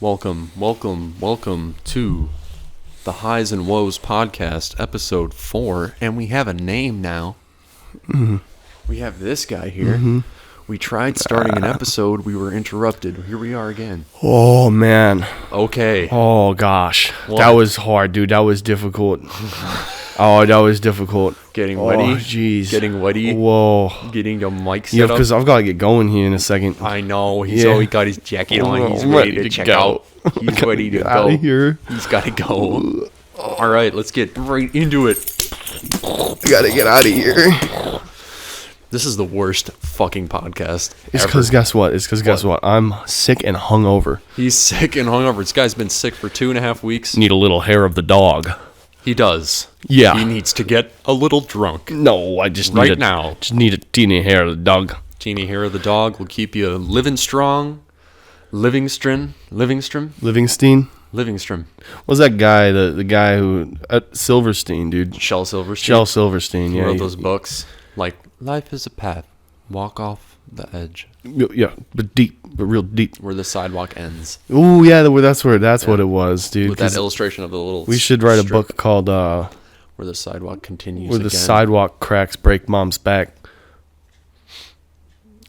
Welcome to the Highs and Woes podcast, episode 4, and we have a name now. Mm-hmm. We have this guy here. Mm-hmm. We tried starting an episode, we were interrupted. Here we are again. Oh, man. Okay. Oh, gosh. What? That was hard, dude. That was difficult. That was difficult. Getting wetty? Oh, jeez. Getting wetty? Whoa. Getting the mic set Yeah, up? because I've got to get going here in a second. I know. He's already got his jacket on. He's ready to check out. He's ready to go. Out of here. He's got to go. All right, let's get right into it. I got to get out of here. This is the worst fucking podcast It's ever. because guess what? I'm sick and hungover. He's sick and hungover. This guy's been sick for 2.5 weeks. Need a little hair of the dog. He does. Yeah. He needs to get a little drunk. No, I just Right now. Just need a teeny hair of the dog. Teeny hair of the dog will keep you living strong. Livingston. Livingston. What's that guy? The guy who Silverstein, dude. Shel Silverstein. Shel Silverstein. He Yeah. wrote those books like Life is a Path. Walk off the edge Yeah, but real deep. where the sidewalk ends. Oh yeah, that's what it was, dude. With that illustration of the little. We should write a strip book called where the sidewalk continues. "Where the again. Sidewalk Cracks Break Mom's Back."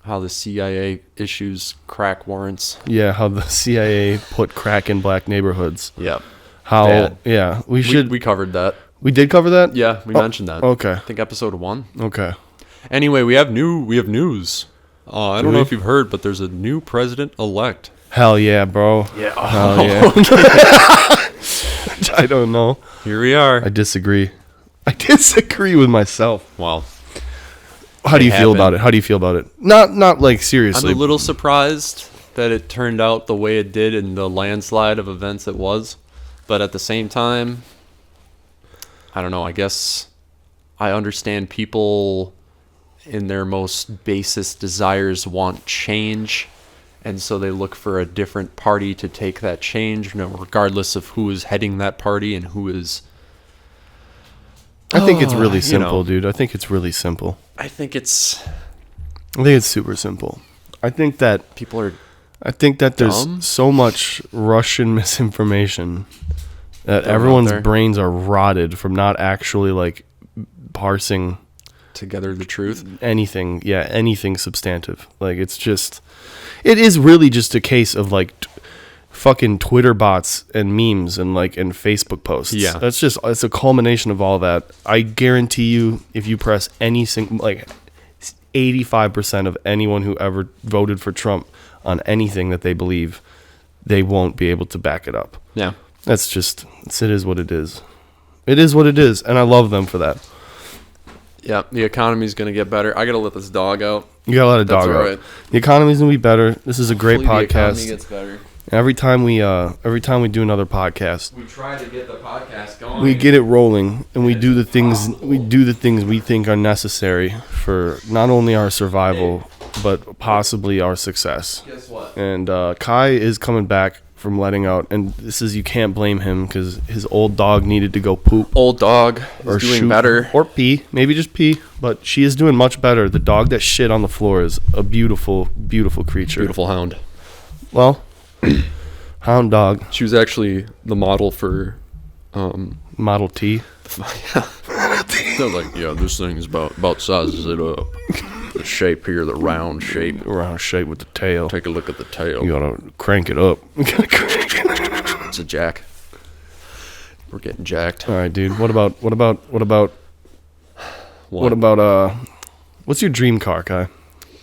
How the CIA issues crack warrants. Yeah, how the CIA put crack in black neighborhoods. Yep. How? Bad. Yeah, we should. We covered that. We did cover that. Yeah, we mentioned that. Okay. I think episode 1. Okay. Anyway, we have news. I don't know if you've heard, but there's a new president-elect. Hell yeah, bro. Yeah. Hell yeah. I don't know. Here we are. I disagree with myself. Well, How do you feel about it? Not like seriously. I'm a little surprised that it turned out the way it did in the landslide of events it was. But at the same time, I don't know. I guess I understand people in their most basest desires want change. And so they look for a different party to take that change, regardless of who is heading that party and who is... I think it's really simple, dude. I think it's really simple. I think it's super simple. I think that there's dumb? so much Russian misinformation that They're everyone's out there. brains are rotted from not actually like parsing together the truth. anything substantive. Like it is really just a case of like fucking Twitter bots and memes and Facebook posts. Yeah. It's a culmination of all that. I guarantee you, if you press any 85% of anyone who ever voted for Trump on anything that they believe, they won't be able to back it up. Yeah. It is what it is. It is what it is, and I love them for that. Yeah, the economy's going to get better. I got to let this dog out. You got to let a dog out. Right. The economy's going to be better. This is a great Hopefully the podcast. economy gets better. Every time we do another podcast, We try to get the podcast going. we get it rolling, and we do the things we think are necessary for not only our survival but possibly our success. Guess what? And Kai is coming back from letting out, and you can't blame him because his old dog needed to go poop Old dog is doing shoot better. or pee, maybe just pee, but she is doing much better. The dog that shit on the floor is a beautiful, beautiful creature. Beautiful hound. Well, hound dog, She was actually the model for... Model T. They're like, yeah, this thing is about sizes it up. The shape here, the round shape. Round shape with the tail. Take a look at the tail. You gotta crank it up. It's a jack. We're getting jacked. All right, dude. What about what's your dream car, Kai?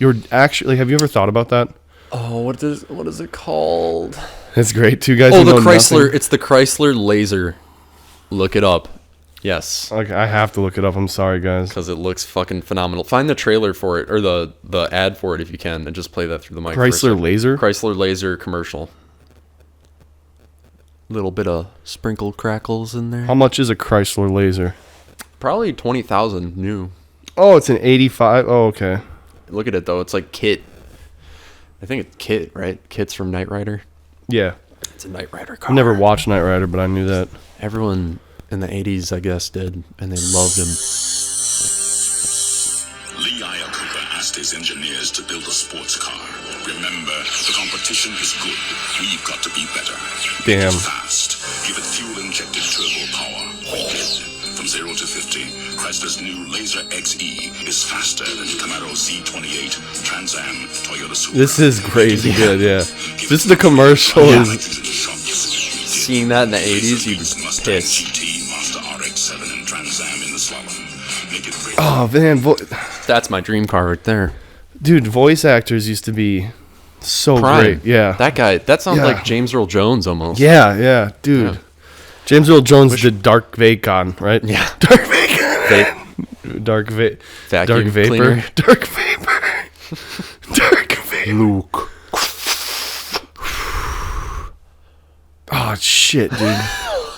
Have you ever thought about that? Oh, what is it called? That's great. Two guys. Oh, who the know Chrysler. nothing. It's the Chrysler Laser. Look it up. Yes. Okay, I have to look it up. I'm sorry, guys. Because it looks fucking phenomenal. Find the trailer for it, or the ad for it if you can, and just play that through the mic. Chrysler Laser. Chrysler Laser commercial. Little bit of sprinkle crackles in there. How much is a Chrysler Laser? Probably 20,000 new. Oh, it's an 85. Oh, okay. Look at it though. It's like Kit. I think it's Kit, right? Kit's from Knight Rider. Yeah. It's a Knight Rider car. I never watched Knight Rider, but I knew that. Everyone in the 80s, I guess, did, and they loved him. Lee Iacocca asked his engineers to build a sports car. Remember, the competition is good. We've got to be better. Damn. Fast. Give it fuel-injected turbo power. Wicked. From 0 to 50, Chrysler's new Laser XE is faster than Camaro Z28, Trans Am, Toyota Supra. This is crazy good, yeah. This is the commercial. Yeah. Is, Seeing that in the 80s, you'd be Mustang pissed. GT, Mazda RX-7, and Trans Am in the slalom. Make it great. oh, man. That's my dream car right there. Dude, voice actors used to be so Prime. great. Yeah. That guy, that sounds Yeah. like James Earl Jones almost. Yeah, dude. Yeah. James Earl Jones did Dark Vacon, right? Yeah. Dark Vacon. Vape. Dark Vacuum vapor. cleaner. Dark vapor. Dark vapor. Luke. Oh shit, dude.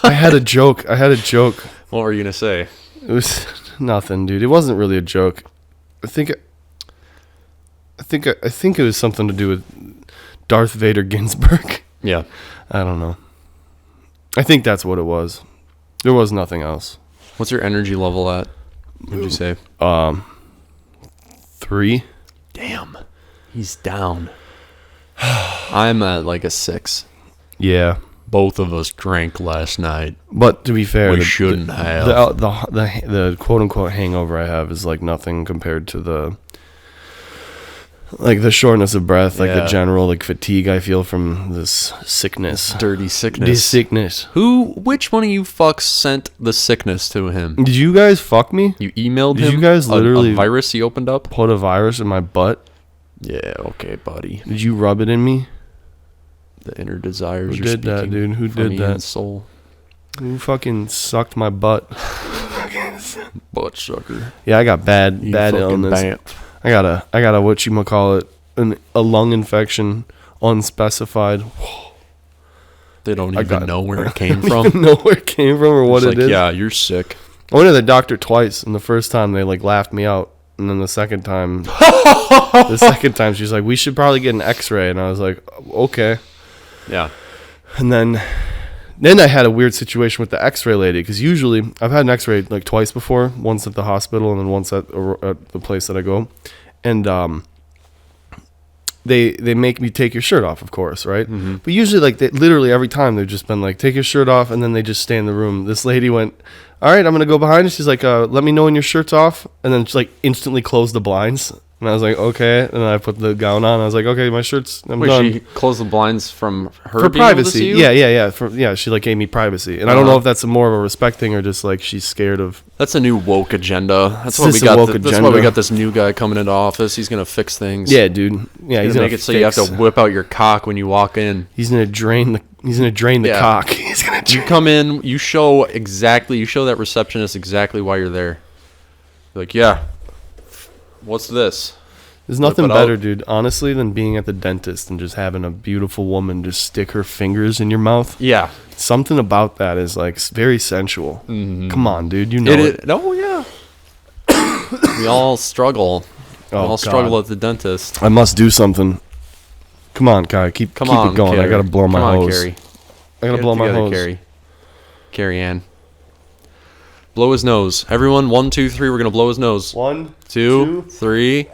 I had a joke. What were you going to say? It was nothing, dude. It wasn't really a joke. I think it was something to do with Darth Vader Ginsburg. Yeah. I don't know. I think that's what it was. There was nothing else. What's your energy level at? What would you say? 3. Damn. He's down. I'm at like a 6. Yeah. Both of us drank last night. But to be fair, We shouldn't have. the quote unquote hangover I have is like nothing compared to the shortness of breath, like the Yeah. general like fatigue I feel from this sickness. Dirty sickness. This sickness. Which one of you fucks sent the sickness to him? Did you guys fuck me? You emailed Did him you guys literally a virus he opened up? put a virus in my butt? Yeah, okay, buddy. Did you rub it in me? The inner desires. Who are did that, speaking dude? Who from did me in that? Soul. Who fucking sucked my butt? Butt sucker. Yeah, I got bad You bad fucking illness. bamf. I got a whatchamacallit, a lung infection, unspecified. They don't I even got- know where it came I don't even from. know where it came from or what It's it like, is. yeah, you're sick. I went to the doctor twice, and the first time they like laughed me out, and then the second time she's like, "We should probably get an X-ray," and I was like, "Okay." Yeah. And then I had a weird situation with the X-ray lady, because usually I've had an X-ray like twice before, once at the hospital and then once at the place that I go, and they make me take your shirt off, of course, right? Mm-hmm. But usually, like, literally every time they've just been like, take your shirt off, and then they just stay in the room. This lady went, all right, I'm gonna go behind, and she's like, let me know when your shirt's off, and then she like instantly closed the blinds. And I was like, okay. And then I put the gown on. I was like, okay, my shirt's, I'm done. She closed the blinds from her For being able to privacy. see you? Yeah. She like gave me privacy. And I don't know if that's more of a respect thing or just like she's scared of. That's a new woke agenda. That's It's why we just a got. woke That's why we agenda. got this new guy coming into office. He's gonna fix things. Yeah, dude. Yeah, He's gonna make it so you have to whip out your cock when you walk in. He's gonna drain the Yeah. cock. He's gonna You come in, you show that receptionist exactly why you're there. You're like, yeah, what's this? There's nothing it out. better, dude, honestly, than being at the dentist and just having a beautiful woman just stick her fingers in your mouth. Yeah. Something about that is like very sensual. Mm-hmm. Come on, dude. You know it. Oh, yeah. We all struggle. We Oh, all struggle God. at the dentist. I must do something. Come on, Kai. Keep Come on, it going. Carrie. I gotta blow my Come on, hose. Carrie. I gotta Get blow it my together, hose. Carrie Ann. Blow his nose. Everyone, 1, 2, 3. We're gonna blow his nose. 1, 2, 3.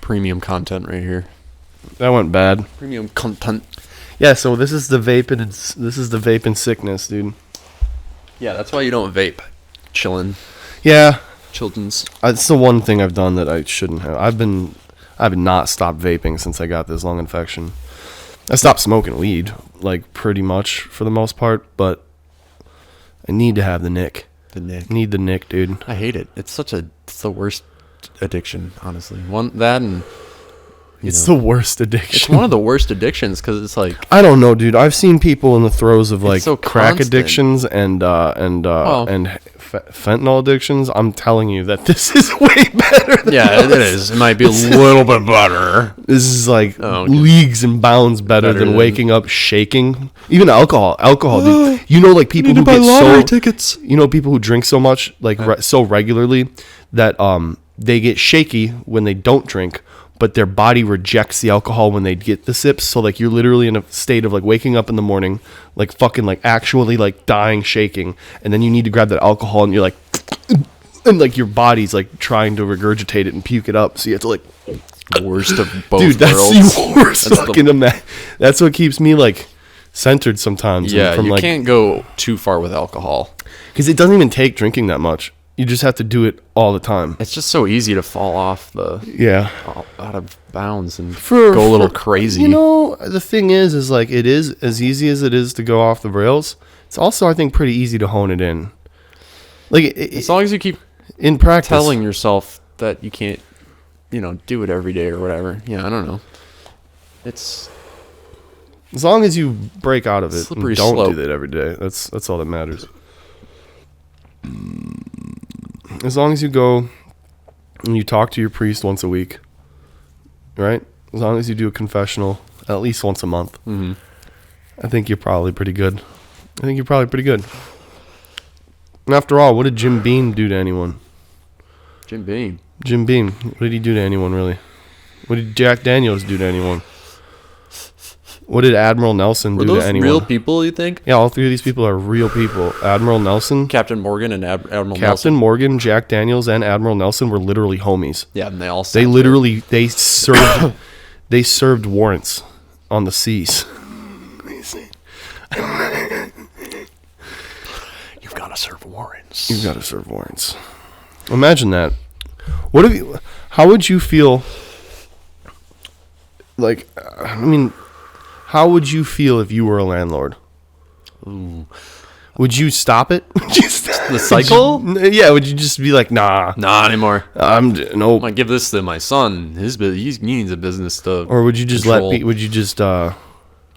Premium content right here. That went bad. Premium content. Yeah, so this is the vaping sickness, dude. Yeah, that's why you don't vape. Chillin'. Yeah, Children's. it's the one thing I've done that I shouldn't have. I've not stopped vaping since I got this lung infection. I stopped smoking weed, like pretty much for the most part, but I need to have the nick. The Nick. Need the nick, dude. I hate it. It's the worst addiction, honestly. That and It's the worst addiction. it's one of the worst addictions because it's like I don't know, dude. I've seen people in the throes of like so crack constant. addictions and fentanyl addictions. I'm telling you that this is way better. Than yeah, it is. It might be a little bit better. This is like okay. leagues and bounds better Better than than- waking up shaking. Even alcohol, dude. You know, like people who get so tickets. you know people who drink so much, like so regularly, that they get shaky when they don't drink, but their body rejects the alcohol when they get the sips. So like you're literally in a state of like waking up in the morning, like fucking like actually like dying, shaking, and then you need to grab that alcohol and you're like, and like your body's like trying to regurgitate it and puke it up. So you have to like, Worst of both dude, that's worlds. the worst That's fucking That's what keeps me like centered sometimes. Yeah, from, you like, can't go too far with alcohol. because it doesn't even take drinking that much. You just have to do it all the time. It's just so easy to fall off Yeah. out of bounds and For- go a little for- crazy. You know, the thing is like it is as easy as it is to go off the rails. It's also, I think, pretty easy to hone it in. Like as long as you keep in practice, telling yourself that you can't, do it every day or whatever. Yeah, I don't know. It's as long as you break out of it Slippery and don't slope. do that every day. That's all that matters. As long as you go and you talk to your priest once a week, right? As long as you do a confessional at least once a month, I think you're probably pretty good. And after all, what did Jim Beam do to anyone? Jim Beam. Jim Beam, what did he do to anyone, really? What did Jack Daniels do to anyone? What did Admiral Nelson Were do those to anyone? real people, you think? Yeah, all three of these people are real people. Admiral Nelson, Captain Morgan and Admiral Captain Nelson. Morgan, Jack Daniels, and Admiral Nelson were literally homies. Yeah, and they all They sat literally they served warrants on the seas. there. You've got to serve warrants. You've got to serve warrants. Imagine that. How would you feel? Like, I mean, how would you feel if you were a landlord? Ooh. Would you stop it? The cycle? Yeah. Would you just be like, nah, Not anymore. nope. I'm gonna give this to my son. He needs a business to. Or would you just control.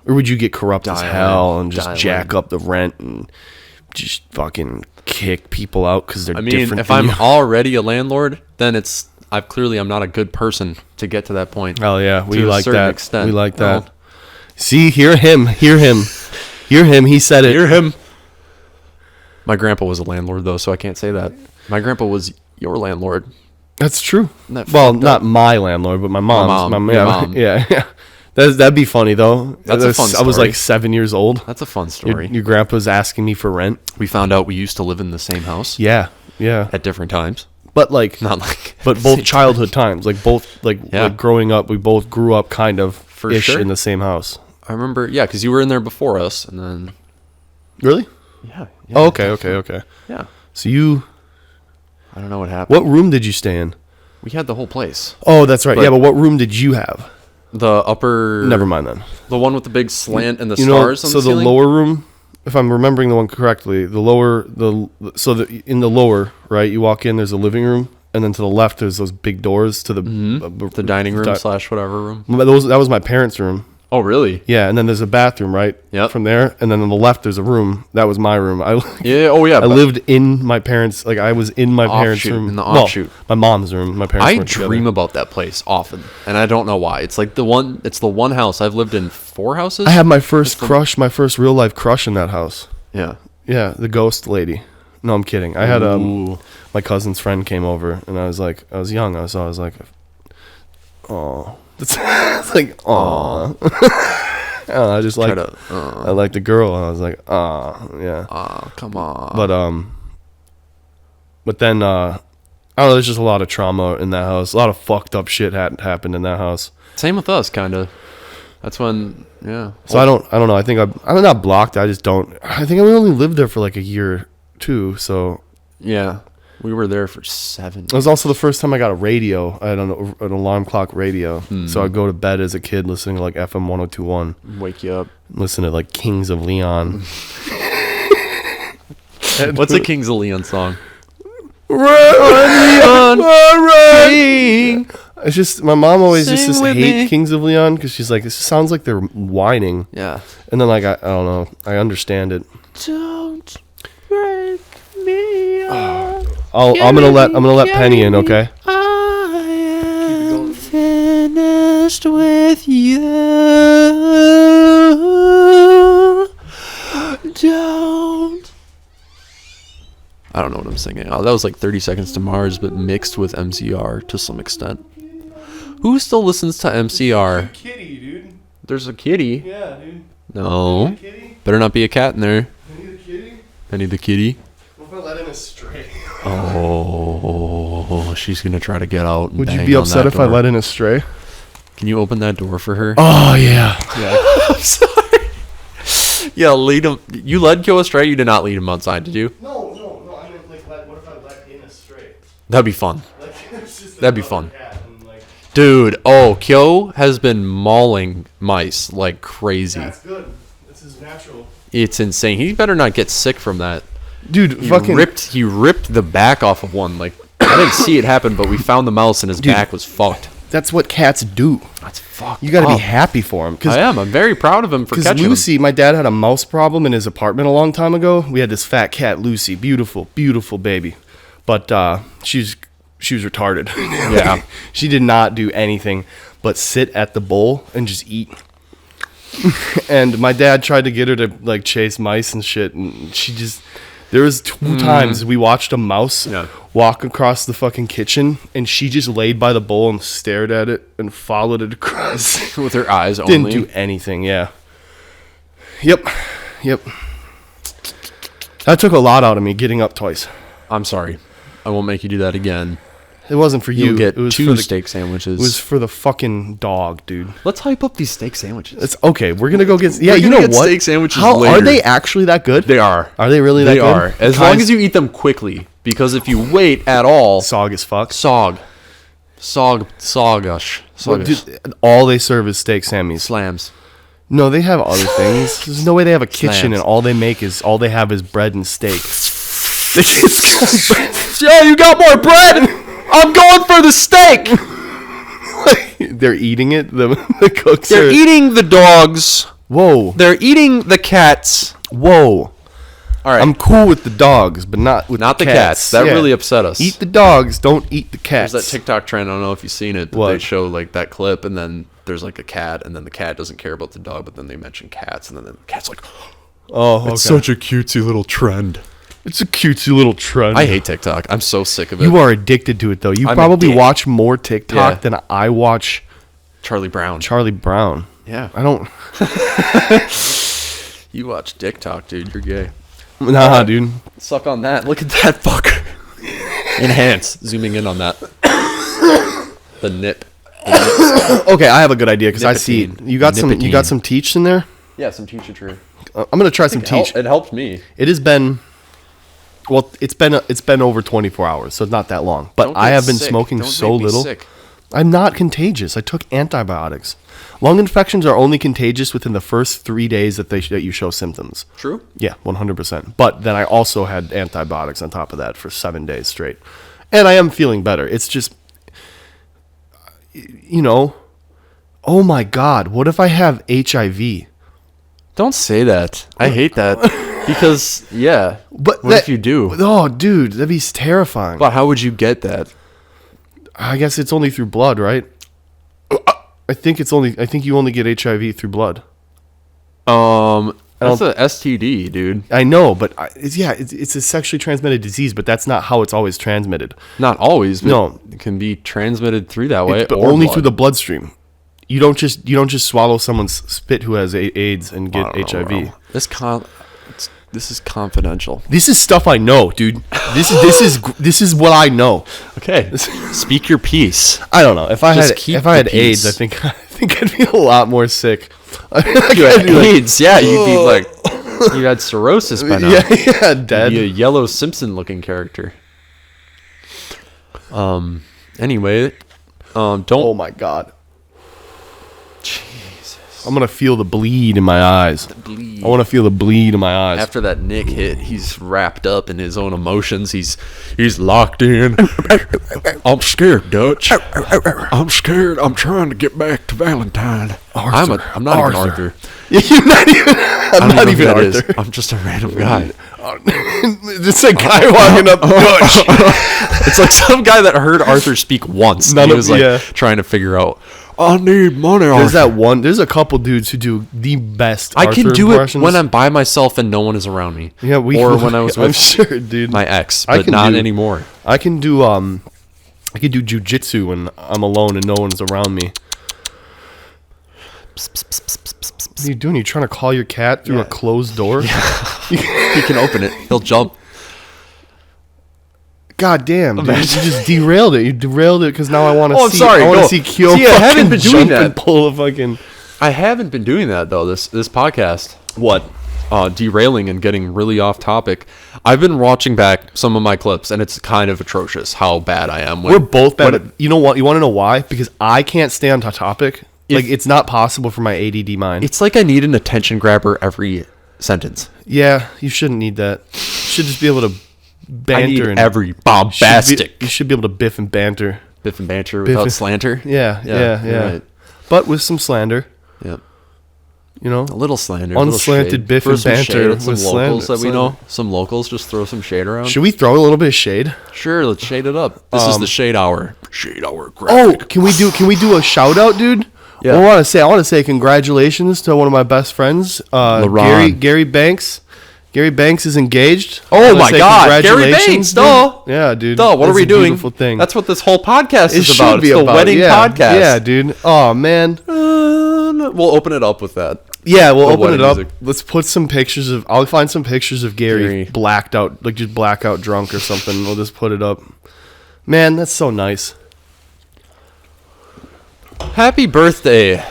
or would you get corrupt as Dial hell in, and just dial jack in. up the rent and just fucking kick people out because they're I mean, different if than I'm you? already a landlord, then I'm not a good person to get to that point. Oh yeah, we to a like certain that. extent. We like Well, that. See, hear him. He said it. Hear him. My grandpa was a landlord, though, so I can't say that. My grandpa was your landlord. That's true. Isn't that Well, fucked not up? my landlord, but my mom's. mom, your mom. Yeah. That'd be funny though. That's a fun I was story. like 7 years old. That's a fun Your, story. your grandpa's asking me for rent. We found out we used to live in the same house Yeah. at different times. But like, Not like, but both childhood times, like both, like growing up, we both grew up kind of For ish sure. in the same house. I remember, yeah, because you were in there before us, and then Really? yeah. Oh, okay. Yeah, So you, I don't know what happened. what room did you stay in? We had the whole place. Oh, that's right. But- Yeah, but what room did you have? The upper, Never mind then. the one with the big slant and the You know, stars on so the ceiling. the lower room, if I'm remembering the one correctly, in the lower, right, you walk in, there's a living room, and then to the left, there's those big doors to the the dining room / whatever room. That was my parents' room. Oh, really? Yeah, and then there's a bathroom, right? Yep. From there, and then on the left, there's a room. That was my room. Yeah. Oh, yeah. I lived in my parents. Like I was in my parents' Offshoot, room. in the Well, offshoot. my mom's room. My parents. I weren't together. dream about that place often, and I don't know why. It's like it's the one house. I've lived in 4 houses. I had my first crush, my first real life crush in that house. Yeah. Yeah, the ghost lady. No, I'm kidding. I had Ooh. my cousin's friend came over, and I was young. I was like, oh, it's like, oh. I just like, I liked the girl, and I was like, yeah. Oh, come on. But then, I don't know. There's just a lot of trauma in that house. A lot of fucked up shit had happened in that house. Same with us, kind of. That's when, yeah. So I don't know. I think I'm not blocked. I just don't. I think we only lived there for like a year or two. So Yeah. We were there for 7. it was also the first time I got a radio. I had an alarm clock radio. So I'd go to bed as a kid listening to like FM 1021. Wake you up. Listen to like Kings of Leon. What's a Kings of Leon song? Leon, King. It's just my mom always Sing used to with hate me. Kings of Leon because she's like, this sounds like they're whining. Yeah. And then like I don't know. I understand it. Don't break me up. I'm gonna let Penny in, okay? I am finished with you. Don't. I don't know what I'm singing. Oh, that was like 30 Seconds to Mars, but mixed with MCR to some extent. Who still listens to MCR? Kitty, dude. There's a kitty. Yeah, dude. No. Kitty? Better not be a cat in there. Penny the kitty? Penny the kitty. What if I let him astray? Oh, she's gonna try to get out. And Would you bang be on upset that if I door. let him astray? Can you open that door for her? Oh yeah. Yeah. I'm sorry. Yeah, lead him. You led Kyo astray. You did not lead him outside, did you? No. I meant like, what if I let in a stray? That'd be fun. Like, it's just That'd be fun. cat and, like, Dude, Kyo has been mauling mice like crazy. that's good. This is natural. It's insane. He better not get sick from that. Dude, He fucking ripped the back off of one. Like, I didn't see it happen, but we found the mouse and his back was fucked. that's what cats do. That's fucked. You got to up. be happy for him. I am. I'm very proud of him for Because catching Lucy, him. my dad had a mouse problem in his apartment a long time ago. We had this fat cat, Lucy, beautiful baby, but she was retarded. Yeah. She did not do anything but sit at the bowl and just eat. And my dad tried to get her to like chase mice and shit, and she just. There was 2 times we watched a mouse walk across the fucking kitchen, and she just laid by the bowl and stared at it and followed it across. With her eyes only. Didn't do anything, yeah. Yep. That took a lot out of me, getting up twice. I'm sorry. I won't make you do that again. It wasn't for you. You'll get it was 2 for the, steak sandwiches. It was for the fucking dog, dude. Let's hype up these steak sandwiches. It's okay. We're gonna go get. Yeah, We're you gonna know get what? steak sandwiches How later. are they actually that good? They are. Are they really that They good? are. As long as you eat them quickly. Because if you wait at all... sog as fuck. Sogush. Well, dude, all they serve is steak Sammys. Slams. No, they have other things. There's no way they have a kitchen Slams. and all they have is bread and steak. Yeah, you got more bread. I'm going for the steak. They're eating it. The cooks They're are eating the dogs. Whoa. They're eating the cats. Whoa. All right. I'm cool with the dogs, but not with Not the cats. cats. That really upset us. Eat the dogs, don't eat the cats. There's that TikTok trend. I don't know if you've seen it, but What? they show like that clip, and then there's like a cat, and then the cat doesn't care about the dog, but then they mention cats, and then the cat's like, Oh, okay. "It's such a cutesy little trend." It's a cutesy little trend. I hate TikTok. I'm so sick of it. You are addicted to it, though. You I'm probably addicted. watch more TikTok Yeah. than I watch Charlie Brown. Charlie Brown. Yeah. I don't. You watch TikTok, dude. You're gay. Nah, dude. Suck on that. Look at that fucker. Enhance. Zooming in on that. The nip. Okay, I have a good idea because I see Nicotine. you got Nicotine. some teach in there. Yeah, some teacher tree. I'm gonna try some teach. It helped me. It has been. Well, it's been over 24 hours, so it's not that long. But Don't I get have been sick. smoking Don't so make me little. sick. I'm not contagious. I took antibiotics. Lung infections are only contagious within the first 3 days that you show symptoms. True. Yeah, 100%. But then I also had antibiotics on top of that for 7 days straight, and I am feeling better. It's just, oh my God, what if I have HIV? Don't say that. I hate that. Because, yeah. But what if you do? Oh, dude, that'd be terrifying. But how would you get that? I guess it's only through blood, right? I think you only get HIV through blood. That's a STD, dude. I know, but it's a sexually transmitted disease, but that's not how it's always transmitted. Not always, but No. it can be transmitted through that way. But or only blood. through the bloodstream. You don't just swallow someone's spit who has AIDS and get I don't know, HIV. bro. This is confidential. This is stuff I know, dude. This is what I know. Okay. Speak your piece. I don't know. If I Just had keep I had the AIDS, peace. I think I'd be a lot more sick. You had AIDS, yeah, you'd be like, you had cirrhosis by now. Yeah, dead. You'd be a yellow Simpson looking character. Anyway, don't. Oh my God. I'm gonna feel the bleed in my eyes. Bleed. I want to feel the bleed in my eyes. After that Nick hit, he's wrapped up in his own emotions. He's locked in. I'm scared, Dutch. I'm scared. I'm trying to get back to Valentine. Arthur. I'm not even Arthur. You're not even. I I'm don't not know even who that is. Arthur. I'm just a random guy. Just a guy walking up. Dutch. It's like some guy that heard Arthur speak once. None He of- was like yeah. trying to figure out. I need money. There's Arthur. There's a couple dudes who do the best. I can Arthur do it impressions. when I'm by myself and no one is around me. Yeah, or when I was I'm with sure, dude. my ex, I but can not do- anymore. I can do jujitsu when I'm alone and no one's around me. What are you doing? You trying to call your cat through a closed door? He can open it. He'll jump. God damn, dude. You just derailed it. You derailed it because now I want to Oh, I'm see. sorry. I want to Go. see Kyo See, I haven't fucking been doing jump and that. pull a fucking. I haven't been doing that though. This podcast. What? Derailing and getting really off topic. I've been watching back some of my clips, and it's kind of atrocious how bad I am. We're both bad. But you know what? You want to know why? Because I can't stay on topic. Like, it's not possible for my ADD mind. It's like I need an attention grabber every sentence. Yeah, you shouldn't need that. You should just be able to banter. I need and every bombastic. You should be able to biff and banter. Biff and banter without slanter. Yeah. Right. But with some slander. Yeah. You know, A little slander. Unslanted biff Throw and some banter shade at some with locals slander. that we know. Some locals, just throw some shade around. should we throw a little bit of shade? Sure, let's shade it up. This is the shade hour. Shade hour Oh, graphic. can we do a shout out, dude? Yeah. I want to say congratulations to one of my best friends, LaRon. Gary Banks. Gary Banks is engaged. I Oh wanna my say God, Gary congratulations, Banks, dude. duh. Yeah, dude. Duh, what That's are we a doing? Beautiful thing. That's what this whole podcast it is should about. be It's the about. wedding podcast. Yeah, dude. Oh man. We'll open it up with that. Yeah, we'll The open it wedding up. music. Let's put some pictures of. I'll find some pictures of Gary blacked out, like just blackout drunk or something. We'll just put it up. Man, that's so nice. Happy birthday,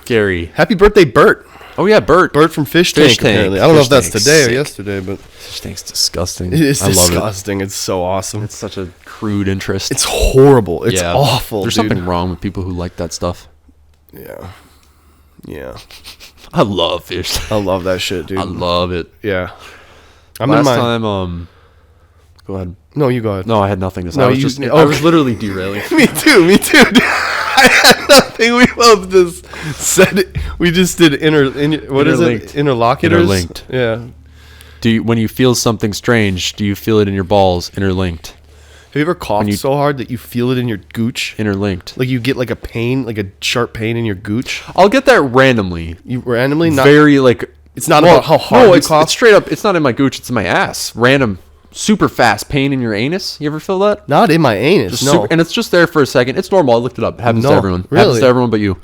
Gary. Happy birthday, Bert. Oh yeah, Bert. Bert from Fish Fish Tank. Tank. Apparently, I don't know if Fish that's Tank's today or sick. yesterday, but Fish tank's disgusting. it is I love disgusting. It's so awesome. it. It's such a crude interest. It's horrible. It's Yeah. awful. There's dude. something wrong with people who like that stuff. Yeah. I love fish. I love that shit, dude. I love it. Yeah. I'm Last in my. time, go ahead. No, you go ahead. No, I had nothing to say. No, I was you- just, I okay. was literally derailing. Me too. Dude. I had nothing. We both just said it. We just did what is Interlinked. it? Interlocutors. Interlinked. Yeah. When you feel something strange, do you feel it in your balls? Interlinked. Have you ever coughed so hard that you feel it in your gooch? Interlinked. Like you get like a pain, like a sharp pain in your gooch. I'll get that randomly. You randomly not. Very like. It's not about how hard you it's, cough. it's straight up. It's not in my gooch. It's in my ass. Random, super fast pain in your anus. You ever feel that? Not in my anus. Just No. super, and it's just there for a second. It's normal. I looked it up. Happens to No, everyone. really? Happens to everyone but you.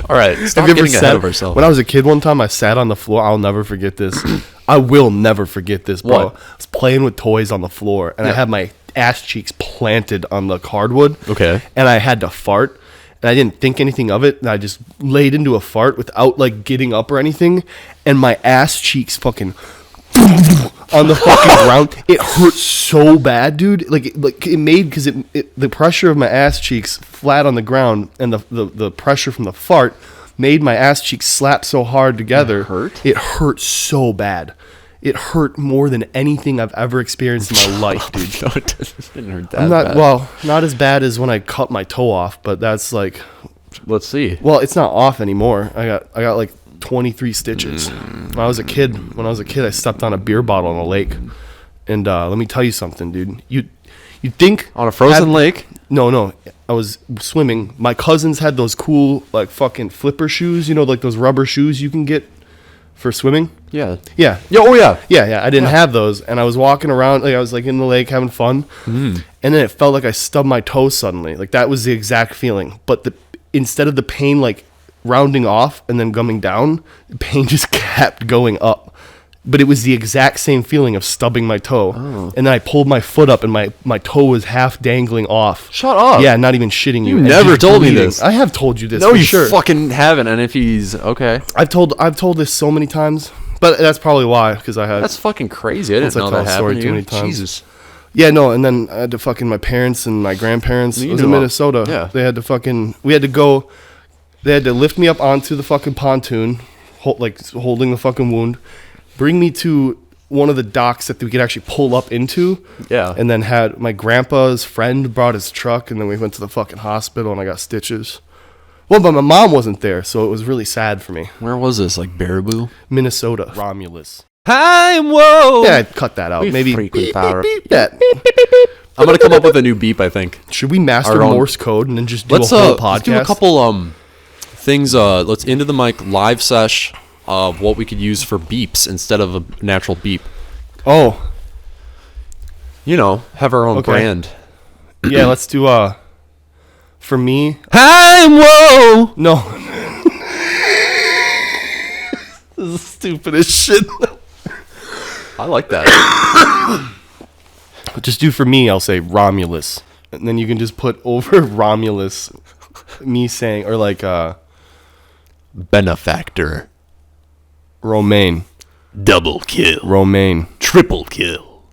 All right. Stop Have you ever getting ahead of ourselves. When I was a kid, one time I sat on the floor. I'll never forget this. I will never forget this, bro. What? I was playing with toys on the floor, and I Yeah. had my ass cheeks planted on the hardwood. Okay. And I had to fart, and I didn't think anything of it, and I just laid into a fart without like getting up or anything, and my ass cheeks fucking on the fucking ground. It hurt so bad, dude. Like it made because the pressure of my ass cheeks flat on the ground and the pressure from the fart made my ass cheeks slap so hard together. It hurt? It hurt so bad. It hurt more than anything I've ever experienced in my life, dude. No, it didn't hurt that I'm not bad. well, not as bad as when I cut my toe off, but that's like, Let's see. well, it's not off anymore. I got like 23 stitches. When I was a kid, I stepped on a beer bottle in a lake, and let me tell you something, dude. You think On a frozen lake? No, I was swimming. My cousins had those cool like fucking flipper shoes, you know, like those rubber shoes you can get for swimming. Yeah. Yeah. Yeah. Oh yeah. Yeah. I didn't have those, and I was walking around, like I was like in the lake having fun, and then it felt like I stubbed my toe suddenly. Like that was the exact feeling, but instead of the pain like rounding off and then coming down, the pain just kept going up. But it was the exact same feeling of stubbing my toe, and then I pulled my foot up, and my toe was half dangling off. Shut up. Yeah, not even shitting you. You And never just told me bleeding. this. I have told you this. No, for you sure. fucking haven't. And if he's okay, I've told this so many times, but that's probably why, because I had. that's fucking crazy. I didn't Once I know tell that a story happened to too you. many times. Jesus. Yeah, no, and then I had to fucking my parents and my grandparents. You It was knew in all- Minnesota. yeah. They had to fucking. We had to go. They had to lift me up onto the fucking pontoon, holding the fucking wound, bring me to one of the docks that we could actually pull up into. Yeah. And then had my grandpa's friend brought his truck, and then we went to the fucking hospital, and I got stitches. Well, but my mom wasn't there, so it was really sad for me. Where was this? Like Baraboo? Minnesota. Romulus. Hi, whoa. Yeah, I'd cut that out. We Maybe frequent beep, power. beep, beep, that. I'm gonna come up with a new beep. I think. Should we master Our own- Morse code and then just do Let's a whole podcast? let's do a couple things. Let's into the mic live sesh of what we could use for beeps instead of a natural beep. Oh, You know, have our own Okay. brand. yeah, let's do for me. Hi, whoa. No. This is stupid as shit. I like that. Just do for me, I'll say Romulus. and then you can just put over Romulus me saying, or like Benefactor. Romaine. Double kill. Romaine. Triple kill.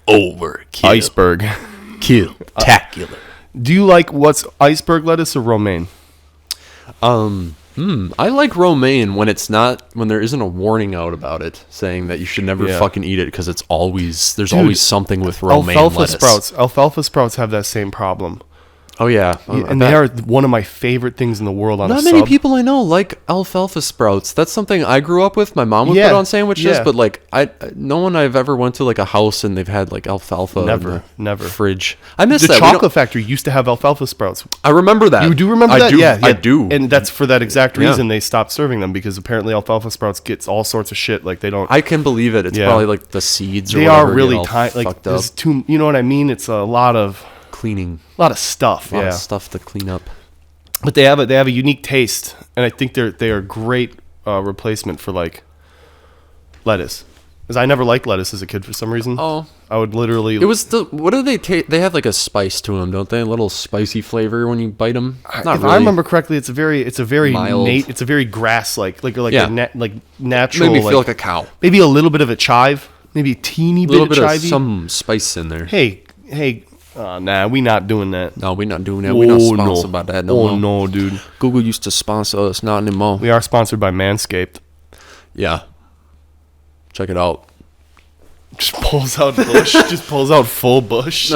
Overkill. Iceberg. Kill. Tacular. Do you like what's iceberg lettuce or romaine? I like romaine when there isn't a warning out about it saying that you should never fucking eat it because there's always something with romaine lettuce. Alfalfa sprouts have that same problem. Oh yeah, and they are one of my favorite things in the world on a Not sub. many people I know like alfalfa sprouts. That's something I grew up with. My mom would put on sandwiches, but like no one I've ever went to like a house and they've had like alfalfa Never. in the fridge. I miss the that. chocolate factory used to have alfalfa sprouts. I remember that. You do remember that? Yeah, I do. And that's for that exact reason they stopped serving them, because apparently alfalfa sprouts gets all sorts of shit. Like they don't. I can believe it. It's probably like the seeds. Or they whatever are really get all tiny. Like fucked there's up. too. You know what I mean? It's a lot of Cleaning. A lot of stuff. A lot of stuff to clean up. But they have a unique taste, and I think they are great replacement for like lettuce. Because I never liked lettuce as a kid for some reason. Oh, I would literally. It was what do they taste? They have like a spice to them, don't they? A little spicy flavor when you bite them. If I remember correctly, it's a very mild. it's a very grass like natural. Made me feel like a cow. Maybe a little bit of a chive, maybe a teeny bit of chivey. Some spice in there. Hey. Nah, we not doing that. No, we're not doing that. We're not sponsored by that no more. Oh, no, dude. Google used to sponsor us, not anymore. We are sponsored by Manscaped. Yeah. Check it out. Just pulls out bush. Just pulls out full bush.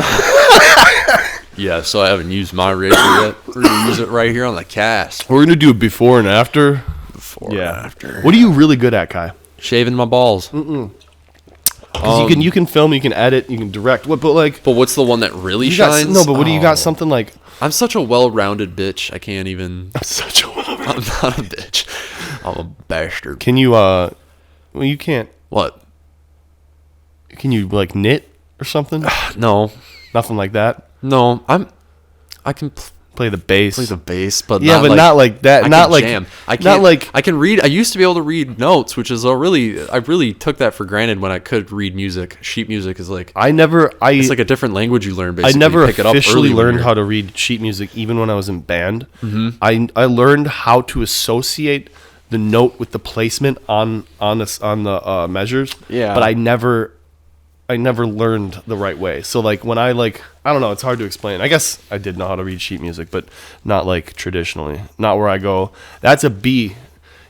Yeah, so I haven't used my razor yet. We're going to use it right here on the cast. We're going to do a before and after. Before and after. What are you really good at, Kai? Shaving my balls. Because you can film, you can edit, you can direct. But what's the one that really shines? What do you got? Something like I'm such a well-rounded bitch. I can't even. I'm such a well-rounded. I'm not a bitch. I'm a bastard. Can you? Well, you can't. What? Can you like knit or something? No. Nothing like that. No, I can. Play the bass. But not like that. Not like jam. I can't. Not like I can read. I used to be able to read notes, which is I really took that for granted when I could read music. Sheet music is like it's like a different language you learn. Basically, I never pick it up officially early learned how to read sheet music, even when I was in band. Mm-hmm. I learned how to associate the note with the placement on the measures. Yeah, but I never learned the right way. So like when I don't know, it's hard to explain. I guess I did know how to read sheet music, but not like traditionally. Not where I go, that's a B.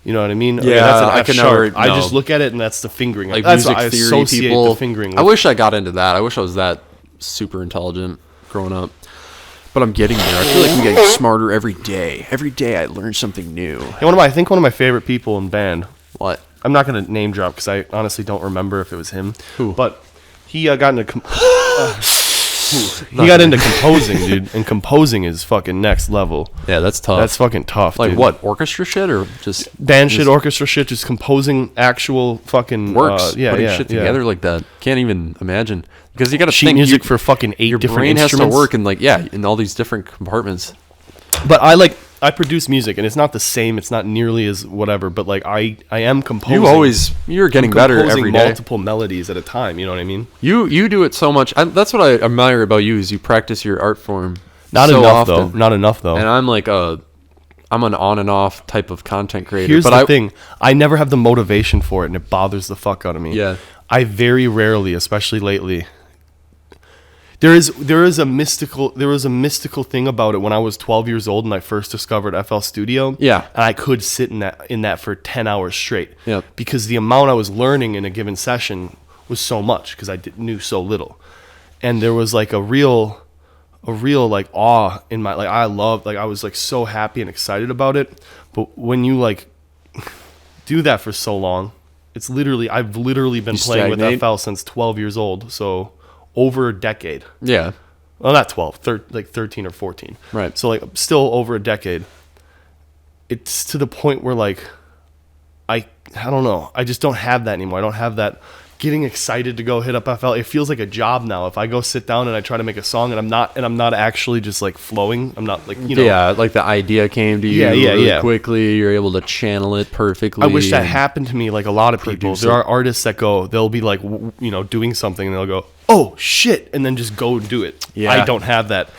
You know what I mean? Yeah, that's an I F can sharp. never. No. I just look at it and that's the fingering. Like that's music what I theory associate people. the fingering with. I wish I got into that. I wish I was that super intelligent growing up. But I'm getting there. I feel like I'm getting smarter every day. Every day I learn something new. And I think one of my favorite people in band. What? I'm not going to name drop because I honestly don't remember if it was him. Who? But he got into he got into composing, dude. And composing is fucking next level. Yeah, that's tough. That's fucking tough. Like dude. what? Orchestra shit or just band shit, orchestra shit, just composing actual fucking works. putting shit together like that. Can't even imagine because you got to sheet think music for fucking 8 your different brain instruments. has to work in all these different compartments. But I produce music and it's not the same. It's not nearly as whatever. But like I am composing. You're getting better every day. Multiple melodies at a time. You know what I mean? You do it so much. That's what I admire about you is you practice your art form. Not so enough often. though. Not enough though. And I'm like I'm an on and off type of content creator. Here's the thing. I never have the motivation for it, and it bothers the fuck out of me. Yeah. I very rarely, especially lately. There is a mystical thing about it when I was 12 years old and I first discovered FL Studio. Yeah. And I could sit in that for 10 hours straight. Yeah. Because the amount I was learning in a given session was so much because I knew so little. And there was like a real like awe in my I was like so happy and excited about it. But when you like do that for so long, I've literally been playing with FL since 12 years old. So over a decade. Yeah. Well, not 12, 13 or 14. Right. So like still over a decade. It's to the point where like I don't know. I just don't have that anymore. I don't have that getting excited to go hit up FL. It feels like a job now. If I go sit down and I try to make a song and I'm not actually just like flowing. I'm not like, you know. Yeah, like the idea came to you really quickly. You're able to channel it perfectly. I wish that happened to me like a lot of people. There are artists that they'll be like, doing something and they'll go, oh shit, and then just go and do it. Yeah. I don't have that.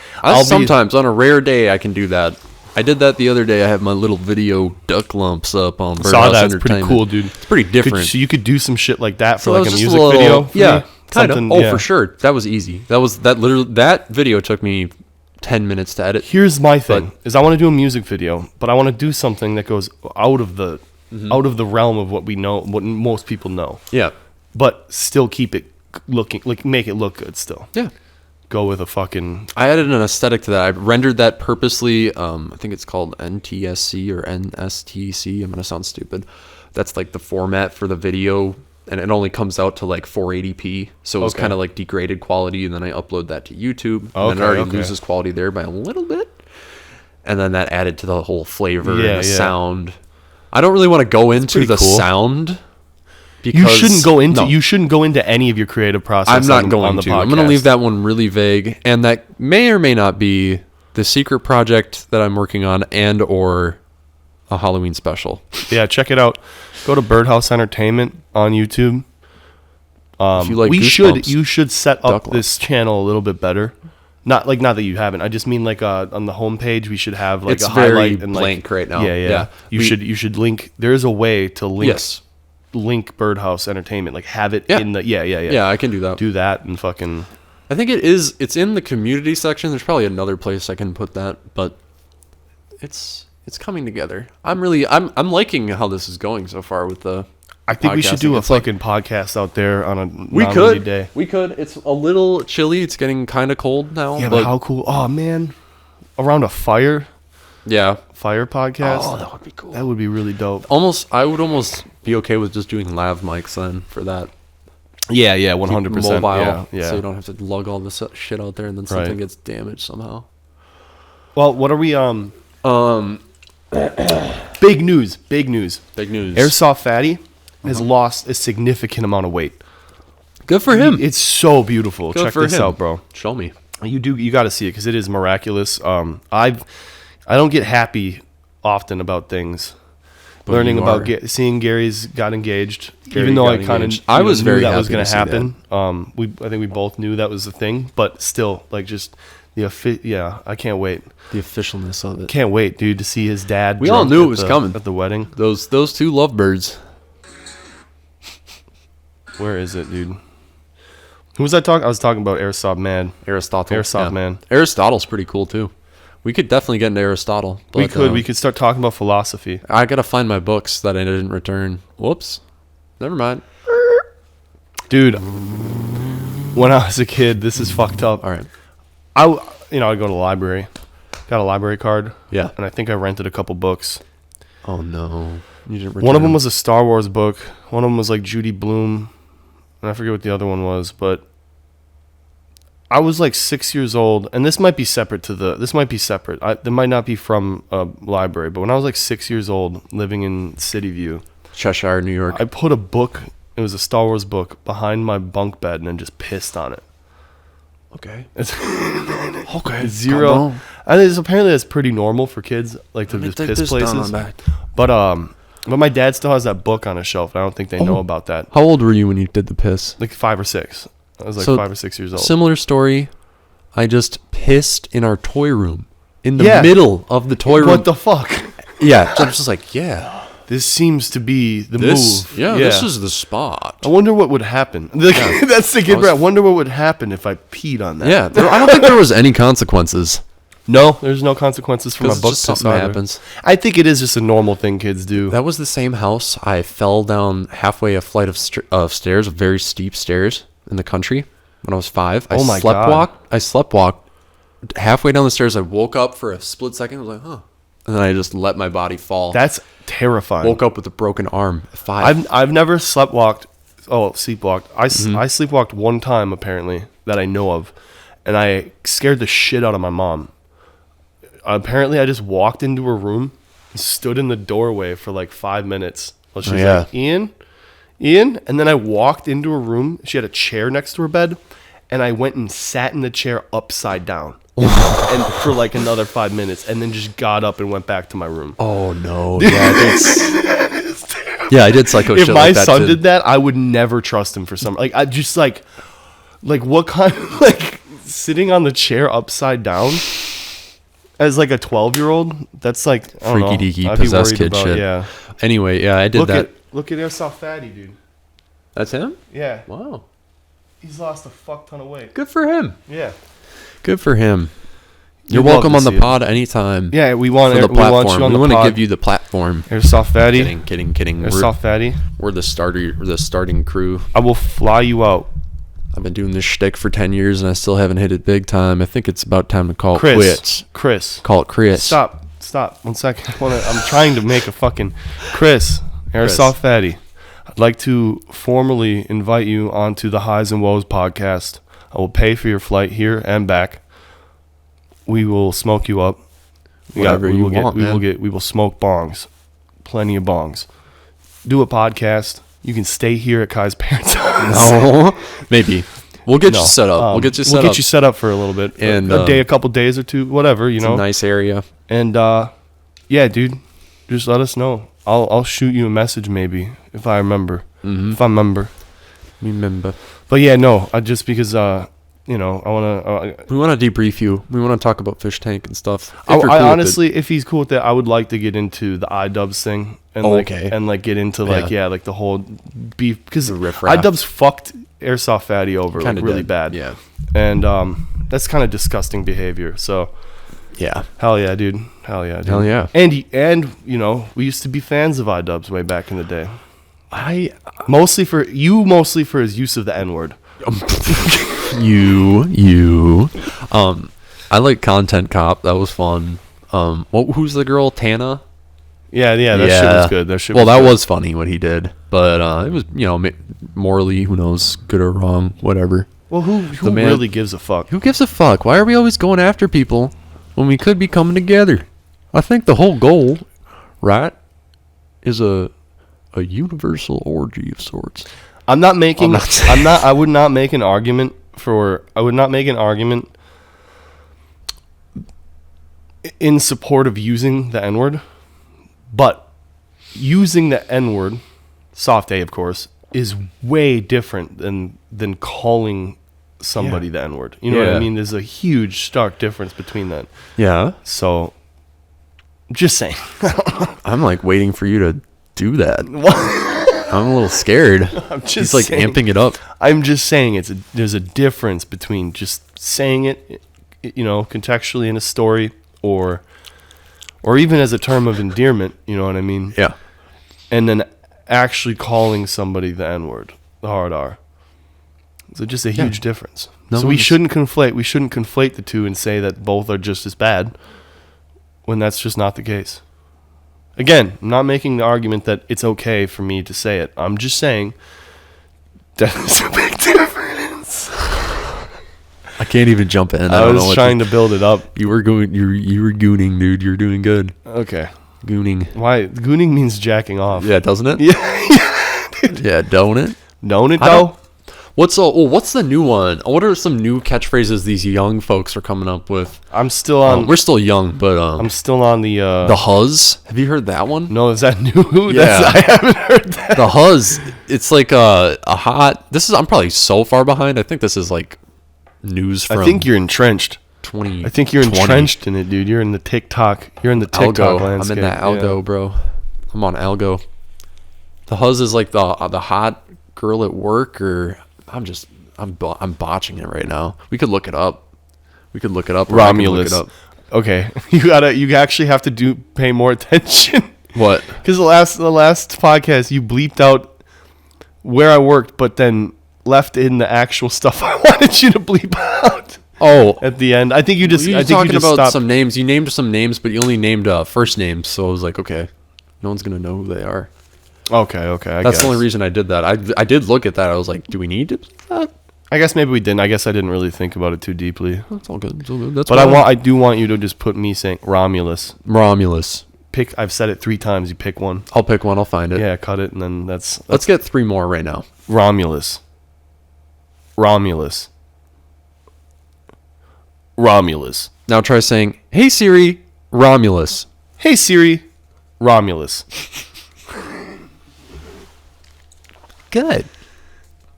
Sometimes on a rare day I can do that. I did that the other day. I had my little video duck lumps up on Birdhouse Saw that. It's pretty Entertainment. cool, dude. It's pretty different. So you could do some shit like that for So like that a was music just video. For yeah, me? kind of. Something- Oh, yeah. for sure. That was easy. That video took me 10 minutes to edit. Here's my thing: is I want to do a music video, but I want to do something that goes out of the realm of what we know, what most people know, Yeah. but still keep it looking like make it look good. Still, Yeah. go with a fucking I added an aesthetic to that. I rendered that purposely. I think it's called NTSC or NSTC. I'm gonna sound stupid. That's like the format for the video, and it only comes out to like 480p. So it was Okay. kind of like degraded quality, and then I upload that to YouTube, and Okay, then it already okay. loses quality there by a little bit. And then that added to the whole flavor Yeah, and the yeah. sound. I don't really want to go into pretty the cool. sound. you Because shouldn't go into any of your creative process. I'm not on going the to. podcast. I'm going to leave that one really vague, and that may or may not be the secret project that I'm working on, and or a Halloween special. Yeah, check it out. Go to Birdhouse Entertainment on YouTube. If you like Goosebumps, You should set Duck up this channel a little bit better. Not that you haven't. I just mean like on the homepage we should have like It's a very highlight and blank right now. Yeah, yeah. Yeah. You should link. There is a way to link Yes. link Birdhouse Entertainment. Like have it Yeah. in the yeah. Yeah, I can do that. Do that and fucking. I think it's in the community section. There's probably another place I can put that, but it's coming together. I'm liking how this is going so far with the I think we should do podcasting. a It's like- fucking podcast out there on a we non-rainy could day. we could. It's a little chilly. It's getting kind of cold now. Yeah, but how cool! Oh man, around a fire podcast. Oh, that would be cool. That would be really dope. I would almost be okay with just doing lav mics then for that. Yeah, yeah, Keep 100%. mobile, Yeah, yeah. so you don't have to lug all this shit out there and then something Right. gets damaged somehow. Well, what are we? Big news. Big news. Airsoft Fatty has lost a significant amount of weight. Good for him. It's so beautiful. Good Check for this him. out, bro. Show me. You got to see it because it is miraculous. I don't get happy often about things. But Learning you about are. seeing Gary's got engaged, Gary even though I got kind of engaged. I was very knew that happy was going to to see happen. I think we both knew that was the thing, but still, like just yeah, I can't wait. The officialness of it. Can't wait, dude, to see his dad. We all drunk knew it at was the- coming. at the wedding. Those two lovebirds. Where is it, dude? Who was I talking? I was talking about Airsoft Man. Aristotle. Airsoft Man. Aristotle's pretty cool too. We could definitely get into Aristotle. We but, could start talking about philosophy. I gotta find my books that I didn't return. Whoops. Never mind. Dude, when I was a kid, this is fucked up. All right. I'd go to the library. Got a library card. Yeah. And I think I rented a couple books. Oh no. You didn't return One of them was a Star Wars book. One of them was like Judy Blume. And I forget what the other one was, but I was like 6 years old, and this might be separate. They might not be from a library, but when I was like 6 years old, living in City View, Cheshire, New York. I put a book, it was a Star Wars book, behind my bunk bed and then just pissed on it. Okay. Okay. Zero. I think apparently that's pretty normal for kids, like to just piss places. But my dad still has that book on his shelf. I don't think they know about that. How old were you when you did the piss? Like 5 or 6. I was like So, 5 or 6 years old. Similar story. I just pissed in our toy room. In the Yeah. middle of the toy room. What the fuck? Yeah. I'm just like, yeah. This seems to be the This, move. yeah, this is the spot. I wonder what would happen. That's the kid. I wonder what would happen if I peed on that. Yeah. I don't think there was any consequences. No, there's no consequences for my Because book just piss something either. happens. I think it is just a normal thing kids do. That was the same house. I fell down halfway a flight of stairs, very steep stairs in the country when I was 5. Oh my God. I slept walked halfway down the stairs. I woke up for a split second. I was like, huh. And then I just let my body fall. That's terrifying. Woke up with a broken arm at 5. I've never sleepwalked. Sleepwalked. I Mm-hmm. sleepwalked one time apparently that I know of, and I scared the shit out of my mom. Apparently, I just walked into her room, and stood in the doorway for like 5 minutes. While she's Yeah. like, Ian, and then I walked into her room. She had a chair next to her bed, and I went and sat in the chair upside down, and for like another 5 minutes, and then just got up and went back to my room. Oh no! Yeah, I did psycho If shit my like that son too. did that, I would never trust him for some. Like I just like Like what kind of like sitting on the chair upside down as like a 12-year-old? That's like I don't Freaky know. deaky I'd be possessed worried kid about- shit. Yeah. Anyway, yeah, I did that. Look at Airsoft Fatty, dude. That's him? Yeah. Wow. He's lost a fuck ton of weight. Good for him. Yeah. Good for him. You're You'd love welcome to on the see it. pod anytime. Yeah, we want For the we want platform. you on We the want to pod. give you the platform. Airsoft Fatty. Kidding. Airsoft Fatty. We're the starting crew. I will fly you out. I've been doing this shtick for 10 years and I still haven't hit it big time. I think it's about time to call it quits. Chris. Call it quits. Stop. 1 second. I'm trying to make a fucking Chris. Airsoft Fatty. I'd like to formally invite you onto the Highs and Woes podcast. I will pay for your flight here and back. We will smoke you up. We will smoke bongs. Plenty of bongs. Do a podcast. You can stay here at Kai's parents' house. No, maybe. We'll get you set up. We'll get you set up. For a little bit. And, a couple days or two, whatever, you It's know. a nice area. And yeah, dude, just let us know. I'll shoot you a message maybe if I remember. Mm-hmm. If I remember. Remember. But yeah, no, just because you know, I want to. We want to debrief you. We want to talk about Fish Tank and stuff. I honestly, if he's cool with that, I would like to get into the iDubbbz thing and like get into like like the whole beef because iDubbbz fucked Airsoft Fatty over like really bad. Yeah, and that's kind of disgusting behavior. So yeah, hell yeah, dude. Hell yeah, dude. Hell yeah. And you know, we used to be fans of iDubbbz way back in the day. Mostly for his use of the N-word. I like Content Cop. That was fun. Who's the girl? Tana? Yeah, that shit was good. That was funny what he did, but it was, you know, morally, who knows, good or wrong, whatever. Well, who really gives a fuck? Who gives a fuck? Why are we always going after people when we could be coming together? I think the whole goal, right, is a universal orgy of sorts. I would not make an argument in support of using the N-word, but using the N-word, soft A of course, is way different than calling somebody the N-word. You know what I mean? There's a huge stark difference between that. Yeah. So just saying. I'm like waiting for you to do that. I'm a little scared. He's like amping it up. I'm just saying there's a difference between just saying it, you know, contextually in a story or even as a term of endearment, you know what I mean? Yeah. And then actually calling somebody the N-word, the hard R. So just a huge difference. So we shouldn't conflate the two and say that both are just as bad when that's just not the case. Again, I'm not making the argument that it's okay for me to say it. I'm just saying there's a big difference. I can't even jump in. I was trying to build it up. You were gooning, dude. You're doing good. Okay. Gooning. Why? Gooning means jacking off. Yeah, doesn't it? Yeah. Yeah, don't it? Don't it though? What's the new one? What are some new catchphrases these young folks are coming up with? I'm still on. We're still young, but I'm still on the huzz. Have you heard that one? No, is that new? Yeah, I haven't heard that. The huzz. It's like a hot. I'm probably so far behind. I think this is like news from. I think you're entrenched. 20. I think you're entrenched in it, dude. You're in the TikTok. You're in the TikTok landscape. I'm in that algo, bro. I'm on algo. The huzz is like the hot girl at work, or I'm botching it right now. We could look it up. Romulus. Look it up. Okay, you actually have to pay more attention. What? Because the last podcast you bleeped out where I worked, but then left in the actual stuff I wanted you to bleep out. Oh, at the end, I think you just. You I think talking you just about stopped. some names. You named some names, but you only named first names. So I was like, okay, no one's gonna know who they are. Okay. That's the only reason I did that. I did look at that. I was like, do we need to do that? I guess maybe we didn't. I guess I didn't really think about it too deeply. It's all good. That's but I do want you to just put me saying Romulus. Pick. I've said it 3 times. You pick one. I'll pick one. I'll find it. Yeah, cut it, and then that's Let's get 3 more right now. Romulus. Now try saying, "Hey Siri, Romulus." Hey Siri, Romulus. Good.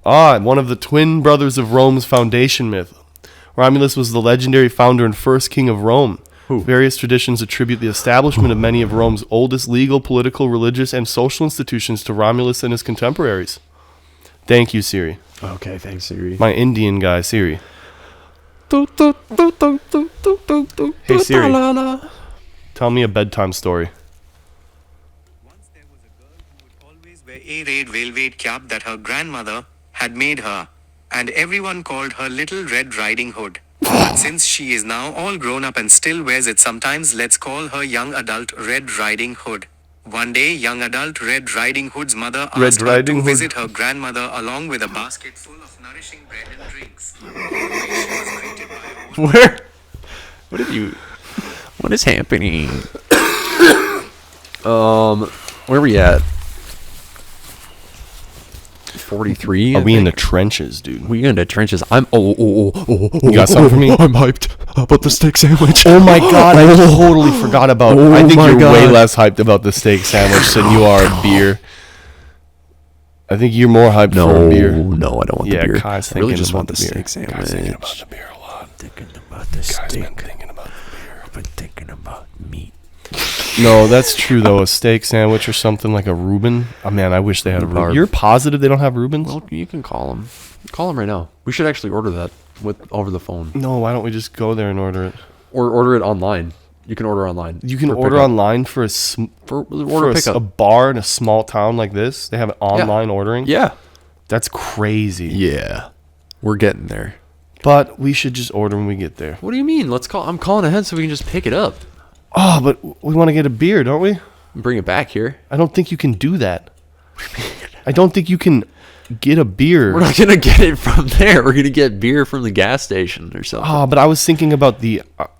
One of the twin brothers of Rome's foundation myth. Romulus was the legendary founder and first king of Rome. Who? Various traditions attribute the establishment of many of Rome's oldest legal, political, religious, and social institutions to Romulus and his contemporaries. Thank you, Siri. Okay, thanks, Siri. My Indian guy, Siri. Hey, Siri. Tell me a bedtime story. Once there was a girl who would always wear a red velvet cap that her grandmother had made her, and everyone called her Little Red Riding Hood. But since she is now all grown up and still wears it sometimes, let's call her Young Adult Red Riding Hood. One day, Young Adult Red Riding Hood's mother asked her to visit her grandmother along with a basket full of nourishing bread and drinks. She was greeted by a Where? What is happening? Where are we at? 43. Are we in the trenches, dude? We in the trenches. I'm. You got something for me? I'm hyped about the steak sandwich. Oh my god, I totally forgot about. Oh I think my you're way God. less hyped about the steak sandwich than you are a beer. I think you're more hyped for a beer. No, I don't want Yeah, the beer. Kai's I really thinking just about want the the beer. steak sandwich. Kai's thinking about the beer a lot. Thinking about the Kai's steak. been thinking about the beer. I've been thinking about meat. No, that's true though. A steak sandwich or something like a Reuben. Oh man, I wish they had a Reuben. Barb. You're positive they don't have Reubens? Well, you can call them. Call them right now. We should actually order that over the phone, No, why don't we just go there and order it? or order it online. You can order online. You can for order pickup. online for a for for order a pickup. bar in a small town like this. They have it online ordering. Yeah. That's crazy. Yeah. We're getting there. But we should just order when we get there. What do you mean? Let's call. I'm calling ahead so we can just pick it up Oh, but we want to get a beer, don't we? and bring it back here. I don't think you can do that. I don't think you can get a beer. We're not gonna get it from there. We're gonna get beer from the gas station or something. Oh, but I was thinking about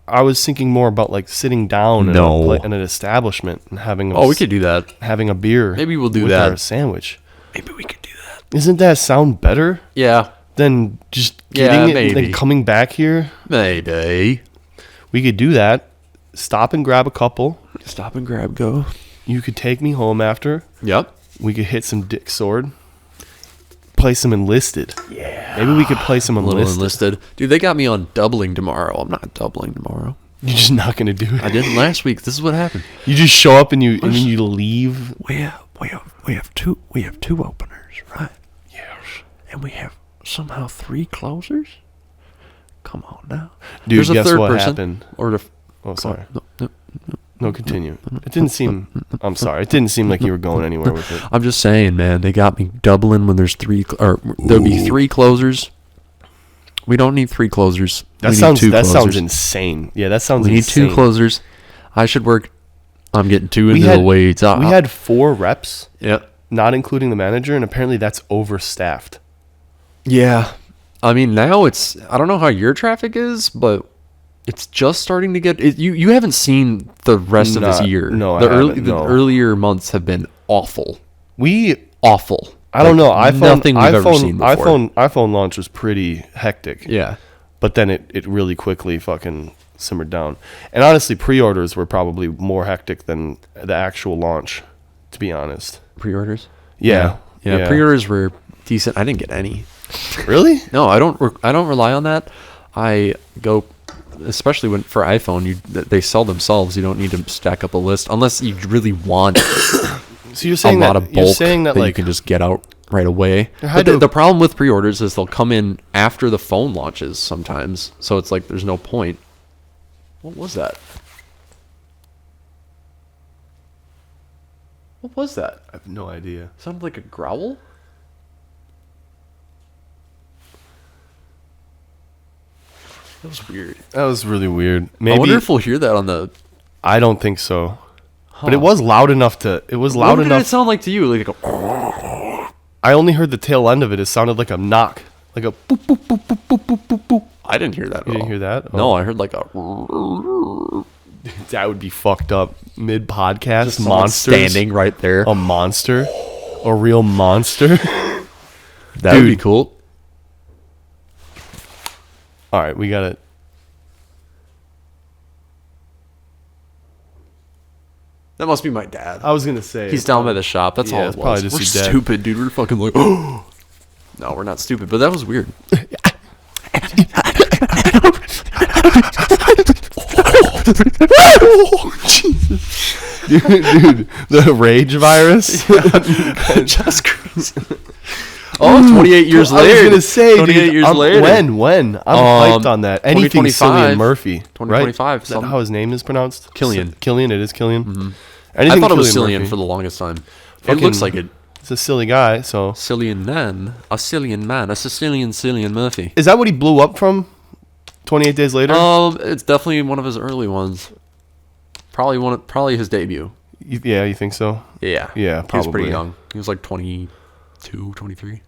I was thinking more about like sitting down No. in an establishment and having. Oh, we could do that. having a beer. Maybe we'll do with that. Our sandwich. Maybe we could do that. Isn't that sound better Yeah. than just Yeah, getting it maybe. and coming back here? Maybe. We could do that. Stop and grab a couple. Stop and grab. Go. You could take me home after. Yep. We could hit some Dick Sword. Play some Enlisted. Yeah. Maybe we could play some A little Enlisted. enlisted. Dude, they got me on doubling tomorrow. I'm not doubling tomorrow. You're just not gonna do it. I didn't last week. This is what happened. You just show up and then you leave. We have two openers, right? Yes. And we have somehow 3 closers. Come on now, Dude, There's a guess third what person. happened? Or the Oh, sorry. No. No, continue. It didn't seem. I'm sorry. It didn't seem like you were going anywhere with it. I'm just saying, man. They got me doubling when there's 3, or there'll be 3 closers. We don't need 3 closers. That We need sounds. 2 That sounds closers. insane. Yeah, that sounds. We need insane. 2 closers. I should work. I'm getting 2 We into had the weights. we had 4 reps, Yep. not including the manager, and apparently that's overstaffed. Yeah. I mean, now it's. I don't know how your traffic is, but it's just starting to get. You haven't seen the rest of this Not- year. no, I the haven't, the no. earlier months have been awful. Awful. I don't know. Nothing we've ever seen before. iPhone launch was pretty hectic. Yeah. But then it really quickly fucking simmered down. And honestly, pre-orders were probably more hectic than the actual launch, to be honest. Pre-orders. Yeah. Yeah. Pre-orders were decent. I didn't get any. Really? No, I don't rely on that. I go, especially when for iPhone, they sell themselves. You don't need to stack up a list unless you really want So you're a saying lot that of you're bulk saying that you like can just get out right away. There But had to- the problem with pre-orders is they'll come in after the phone launches sometimes. So it's like there's no point. What was that? What was that? I have no idea. Sounded like a growl? That was weird. That was really weird. Maybe I wonder if we'll hear that on the. I don't think so. But it was loud enough to. It was loud What did enough. it sound like to you? Like a. I only heard the tail end of it. It sounded like a knock, like a boop boop boop boop boop boop boop boop. I didn't hear that at You didn't all. hear that? No, Oh. I heard like a. That would be fucked up mid podcast. Someone Monsters standing right there. a monster, a real monster. That would be dude. cool. All right, we got it. That must be my dad. I was gonna say He's down by the shop. That's Yeah, all it's it probably was. just We're your dad. stupid, dude. We're fucking like, oh. No, we're not stupid, but that was weird. Dude, the rage virus. Just crazy. Oh, 28 years later. I was gonna say, 28 dude, years later. When? I'm hyped on that. Anything 2025. Cillian Murphy, 2025, right? Is that some- how his name is pronounced? Killian. Killian. It is Killian. Mm-hmm. I thought it was Cillian for the longest time. It looks like it. It's a silly guy. So Cillian man, a Sicilian Cillian Murphy. is that what he blew up from? 28 Days Later. It's definitely one of his early ones. Probably his debut. Yeah, you think so? Yeah. Yeah, He was probably. pretty young. He was like 22, 23.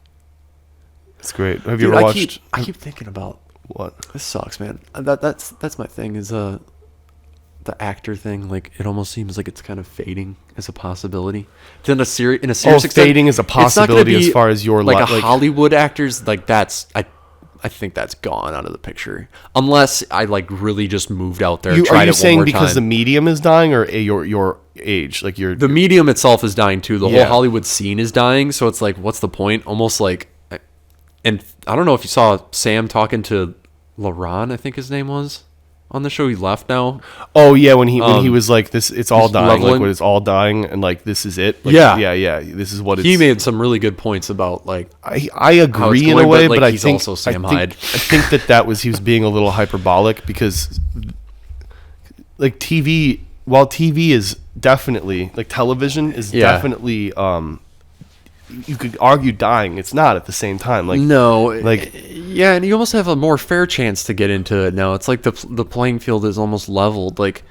It's great. Have you Dude, ever watched? I keep thinking about What? this sucks, man. That's my thing is the actor thing. Like it almost seems like it's kind of fading as a possibility. Then in a serious extent, Fading is a it's not gonna possibility as be far as your like like Hollywood actors. Like that's I think that's gone out of the picture unless I like really just moved out there. And tried Are you it saying one more because the time. medium is dying or your age, like your The medium itself is dying too. The Yeah. whole Hollywood scene is dying. So it's like, what's the point? Almost like, and I don't know if you saw Sam talking to LaRon, I think his name was, on the show. He left now. Oh yeah, when he was like this, it's all he's dying. Like leveling. when it's all dying, and like this is it. Like, Yeah. yeah. This is what it's. He made some really good points about like, I agree in going, a way, but, like, but I he's think also Sam I think, Hyde. I think that was he was being a little hyperbolic because, like TV, while TV is definitely like television is Yeah. definitely you could argue dying. It's not at the same time. Like no, like- yeah, and you almost have a more fair chance to get into it now. It's like the playing field is almost leveled. Like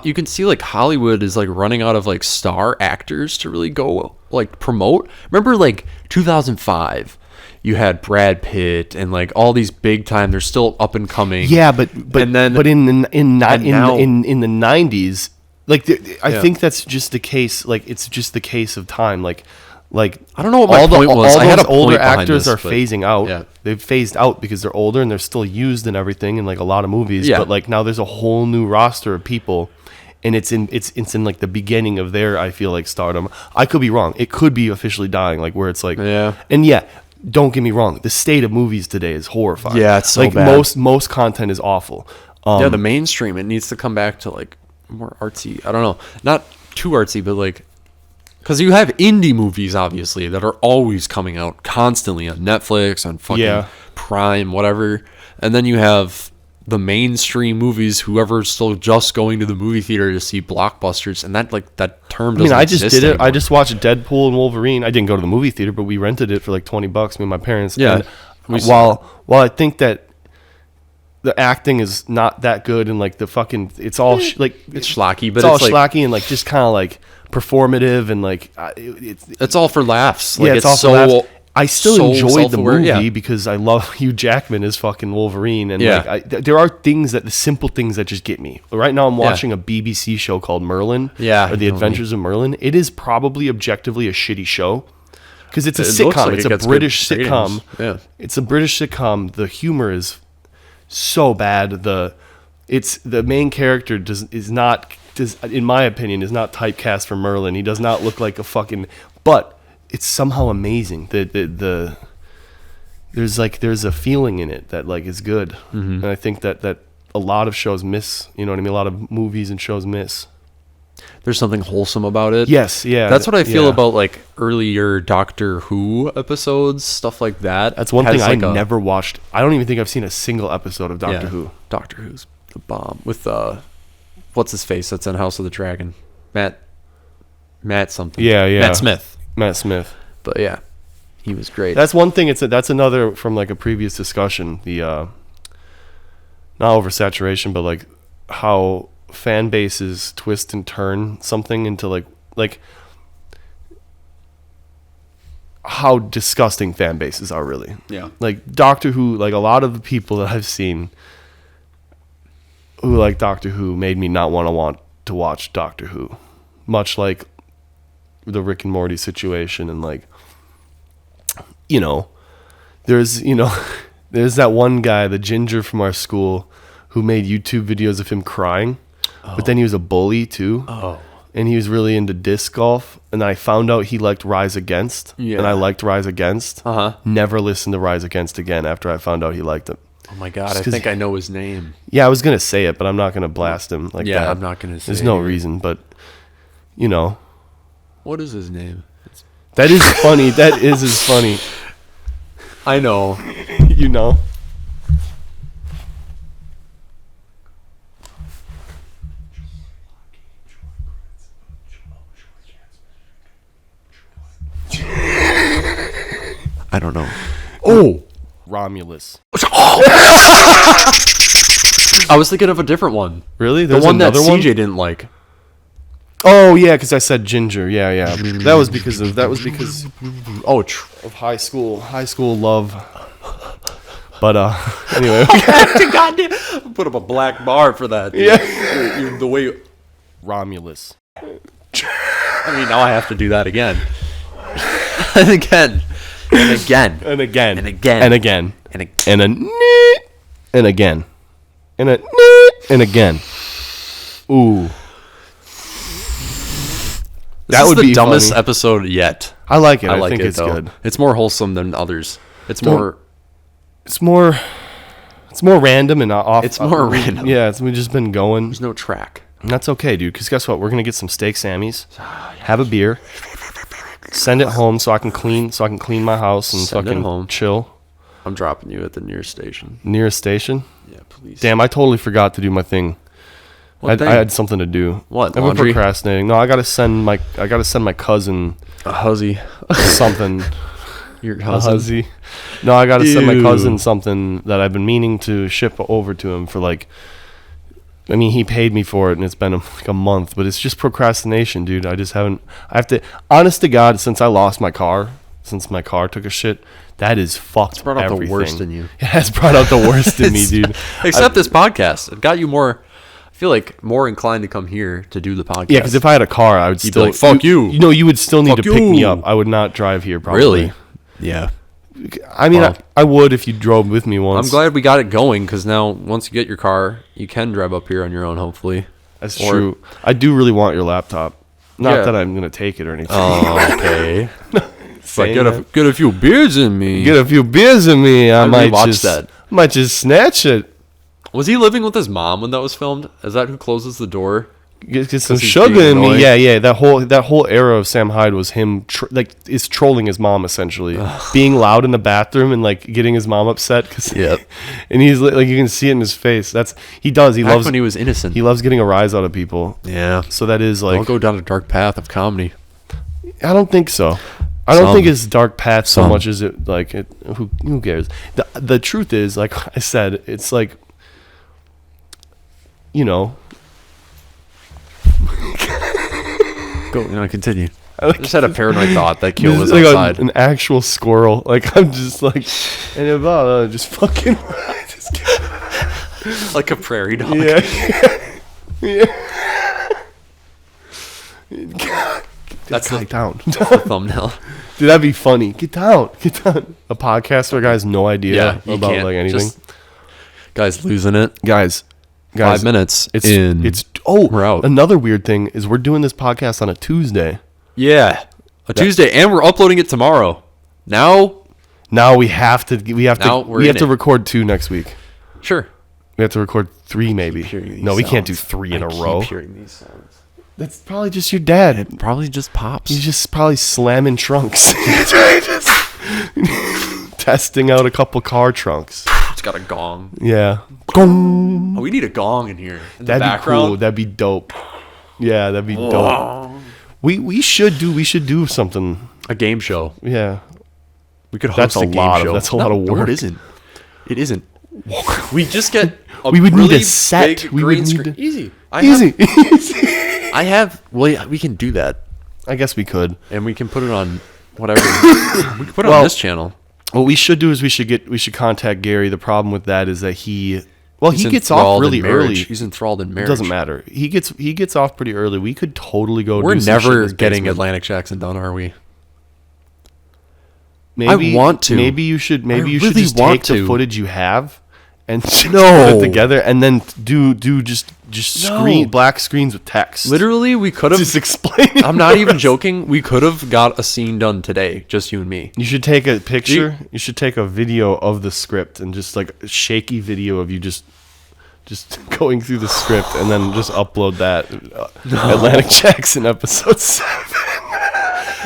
you can see like Hollywood is like running out of like star actors to really go like promote. Remember like 2005, you had Brad Pitt and like all these big time. They're still up and coming. Yeah, but and then but in the now- 90s, like I Yeah. think that's just the case. Like it's just the case of time. Like I don't know what my all point was. All I had those a older point behind actors this, are but- phasing out. yeah. They've phased out because they're older and they're still used and everything in like a lot of movies. Yeah. But like now there's a whole new roster of people. And it's in like the beginning of their, I feel like, stardom. I could be wrong. It could be officially dying, like where it's like, Yeah. And yeah, don't get me wrong. The state of movies today is horrifying. Yeah, it's so like bad. most content is awful. Yeah, the mainstream, it needs to come back to like more artsy. I don't know, not too artsy, but like, because you have indie movies obviously that are always coming out constantly on Netflix, on fucking Yeah. Prime, whatever, and then you have the mainstream movies. Whoever's still just going to the movie theater to see blockbusters, and that term I doesn't. mean, I just exist did it. anymore. I just watched Deadpool and Wolverine. I didn't go to the movie theater, but we rented it for like $20. Me and my parents. Yeah. And We saw while I think that the acting is not that good and like the fucking it's all like it's schlocky, but it's all it's like schlocky and like just kind of like performative and like it's all for laughs. Like yeah, it's all so. for laughs. I still so enjoyed the self-aware, movie yeah. because I love Hugh Jackman as fucking Wolverine, and Yeah. like there are things the simple things that just get me. Right now, I'm watching a BBC show called Merlin, Yeah, or The you know Adventures of Merlin. It is probably objectively a shitty show because it's a It looks sitcom. like It's it a gets good British ratings. sitcom. Yeah. It's a British sitcom. The humor is so bad. The main character is not in my opinion is not typecast for Merlin. He does not look like a fucking, but it's somehow amazing. There's a feeling in it that like is good, and I think that a lot of shows miss. You know what I mean? A lot of movies and shows miss. There's something wholesome about it. Yes, yeah. That's what I feel yeah. about like earlier Doctor Who episodes, stuff like that. That's one Has, thing like, I a- never watched. I don't even think I've seen a single episode of Doctor yeah, Who. Doctor Who's the bomb with what's his face that's in House of the Dragon, Matt something. Yeah. Matt Smith. Matt Smith. But yeah, he was great. That's one thing. That's another from like a previous discussion. The not oversaturation, but like how fan bases twist and turn something into like how disgusting fan bases are really. Yeah. Like Doctor Who, like a lot of the people that I've seen who like Doctor Who made me not want to watch Doctor Who. Much like the Rick and Morty situation and like there's that one guy, the ginger from our school, who made YouTube videos of him crying, but then he was a bully too. Oh. and he was really into disc golf. And I found out he liked Rise Against, Yeah. and I liked Rise Against. Uh-huh. Never listened to Rise Against again after I found out he liked it. Oh my God, Just I 'cause think I know his name. Yeah, I was gonna say it, but I'm not gonna blast him like Yeah, that. I'm not gonna say There's no it. reason, but you know, What is his name? that is funny. That is funny. I know. You know. I don't know. Oh! Romulus. I was thinking of a different one. Really? The There's one that another CJ didn't like. Oh yeah, because I said ginger. Yeah, yeah. That was because Oh, of high school love. But anyway. goddamn! Put up a black bar for that. Dude. Yeah. The way. Romulus. I mean, now I have to do that again. And again. And again. And again. And again. And again. And again. And a and again. And a and again. Ooh. That would would be be the dumbest funny. episode yet. I like it. I I like think it it's though. good. It's more wholesome than others. It's Don't- more. It's more random and off. It's more random. Yeah, we've just been going. There's no track. And that's okay, dude, because guess what? We're going to get some steak Sammys, have a beer, send it home so I can clean my house and Send it fucking home. chill. I'm dropping you at the nearest station. Nearest station? Yeah, please. Damn, I totally forgot to do my thing. What thing? I had something to do. What, I've been laundry? procrastinating. No, I got to send my cousin A huzzy. something. Your A cousin. huzzy. No, I got to send my Ew. cousin something that I've been meaning to ship over to him for like. I mean, he paid me for it, and it's been like a month, but it's just procrastination, dude. I just haven't. I have to. Honest to God, since I lost my car, since my car took a shit, that is fucked. It's brought out everything. the worst in you. It has brought out the worst in me, dude. Except this podcast. It got you more. I feel like more inclined to come here to do the podcast. Yeah, because if I had a car, I would You'd be still like, "Fuck you." You know, you would still need Fuck to pick me you. up. I would not drive here. Probably. Really? Yeah. I mean, Well. I would if you drove with me once. I'm glad we got it going because now once you get your car, you can drive up here on your own. Hopefully. That's Or- true. I do really want your laptop. Not Yeah. that I'm gonna take it or anything. Oh, okay. But Saying get a few beers in me. Get a few beers in me. I might rewatched just that. might just snatch it. Was he living with his mom when that was filmed? Is that who closes the door? Get some 'Cause he's sugar being in me. annoying? Yeah. That whole era of Sam Hyde was him is trolling his mom essentially, being loud in the bathroom and like getting his mom upset. Yep. And he's like you can see it in his face. He Back loves when he was innocent. he loves getting a rise out of people. Yeah. So that is like I'll go down a dark path of comedy. I don't think so. I don't Some. think it's dark path so Some. much as it like it. Who cares? The truth is, like I said, it's like, you know, Go. Continue. I just had a paranoid thought that Keel this was is like outside. an actual squirrel. Like I'm just like, and about just fucking. Like a prairie dog. Yeah. That's Get the down. thumbnail. Dude, that'd be funny. Get down. Get down. A podcast where guys no idea you about can't like anything. just- Guys losing it. Guys, 5 minutes. It's in. We're out. Another weird thing is we're doing this podcast on a Tuesday. Yeah. Tuesday, and we're uploading it tomorrow. Now, Now we have to Now we're we have in to it. record 2 next week. sure. We have to record 3 maybe. No, we can't do 3 in a row. Hearing these sounds. That's probably just your dad. Probably just pops. He's just probably slamming trunks. Testing out a couple car trunks. It's got a gong. Yeah. Gong. Oh, we need a gong in here. In the That'd be background. cool. That'd be dope. Yeah, that'd be dope. We should do something. A game show. Yeah. We could That's host a a game lot of- show. that's a lot of No, work. it isn't. It isn't. We just get. We would need really a set. big We would green need screen. to- Easy. Easy. I have. Well, yeah, we can do that, I guess we could. and we can put it on whatever. We can put it Well, on this channel. What we should do is we should contact Gary. The problem with that is that he He's gets off enthralled in really marriage. early. He's enthralled in It marriage. doesn't matter. He gets off pretty early. We could totally go. We're do some shit in never his getting basement. Atlantic Jackson done, are we? Maybe, I want to. Maybe you should. Maybe I you should really just want take the to. footage you have and No. put it together, and then do just black screens with text. Literally, we could have. Just explaining. I'm not even joking. We could have got a scene done today, just you and me. You should take a picture. You should take a video of the script and just like a shaky video of you just going through the script, and then just upload that. Atlantic Jackson episode 7.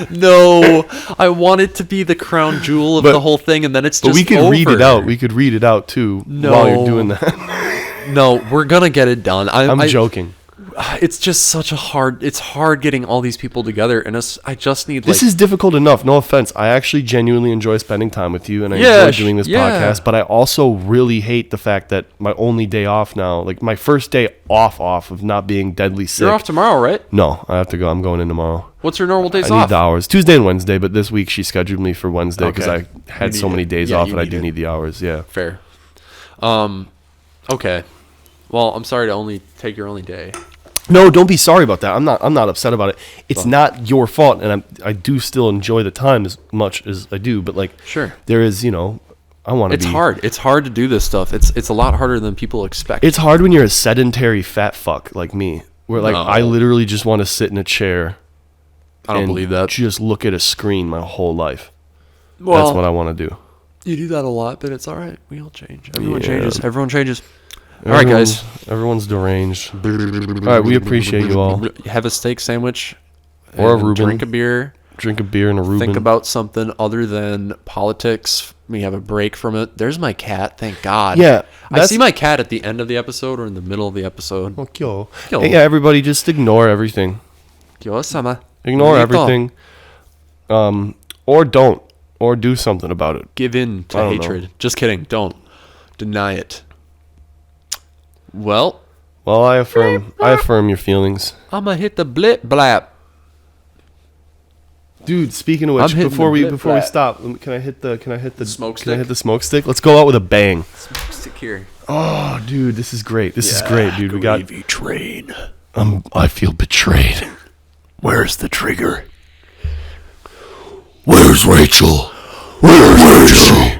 No, I want it to be the crown jewel of the whole thing, and then it's just. But we could over. read it out. We could read it out too while you're doing that. No, we're gonna get it done. I'm joking. It's just such a hard. It's hard getting all these people together, and I just need. This is difficult enough. No offense. I actually genuinely enjoy spending time with you, and I enjoy doing this podcast. But I also really hate the fact that my only day off now, like my first day off of not being deadly sick. You're off tomorrow, right? No, I have to go. I'm going in tomorrow. What's your normal days I need off? the hours. Tuesday and Wednesday, but this week she scheduled me for Wednesday because Okay. I had You so need many it. days Yeah, off, you and I need do it. need the hours. Yeah. Fair. Okay. Well, I'm sorry to only take your only day. No, don't be sorry about that. I'm not upset about it. It's not your fault, and I do still enjoy the time as much as I do. But like, Sure. there is, I want to. It's hard. It's hard to do this stuff. It's a lot harder than people expect. It's hard when you're a sedentary fat fuck like me, where like No. I literally just want to sit in a chair. I don't and believe that. Just look at a screen my whole life. Well, That's what I want to do. you do that a lot, but it's all right. We all change. Everyone Yeah. changes. Everyone changes. All right, guys. Everyone's deranged. All right, we appreciate you all. Have a steak sandwich. Or a and Reuben. Drink a beer. Drink a beer and a Reuben. Think about something other than politics. We have a break from it. There's my cat. Thank God. Yeah, I that's- see my cat at the end of the episode or in the middle of the episode. Yo. Yo. Hey, yeah, everybody, just ignore everything. Yo-sama. Ignore Bonito. everything. Or don't. Or do something about it. Give in I to don't hatred. know. Just kidding. Don't. Deny it. Well, Well, I affirm your feelings. I'm going to hit the blip blap. Dude, speaking of which, I'm hitting before the we blip can I blap. hit the Smoke Can I stick? hit the smoke stick? Let's go out with a bang. Stick here. Oh, dude, this is great. This is great, dude. We got Gravy train. I feel betrayed. Where's the trigger? Where's Rachel? Where's she?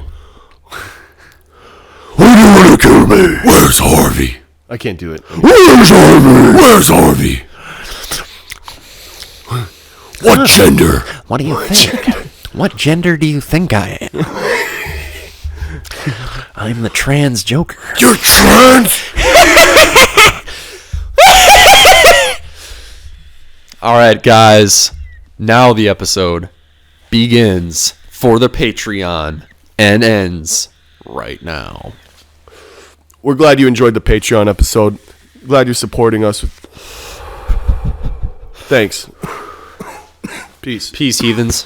Why do you want to kill me? Where's Harvey? I can't do it. Where's Harvey? Where's Harvey? What gender? What do you think? What gender do you think I am? I'm the trans Joker. You're trans? All right, guys. Now the episode begins for the Patreon and ends right now. We're glad you enjoyed the Patreon episode. Glad you're supporting us. Thanks. Peace. Peace, heathens.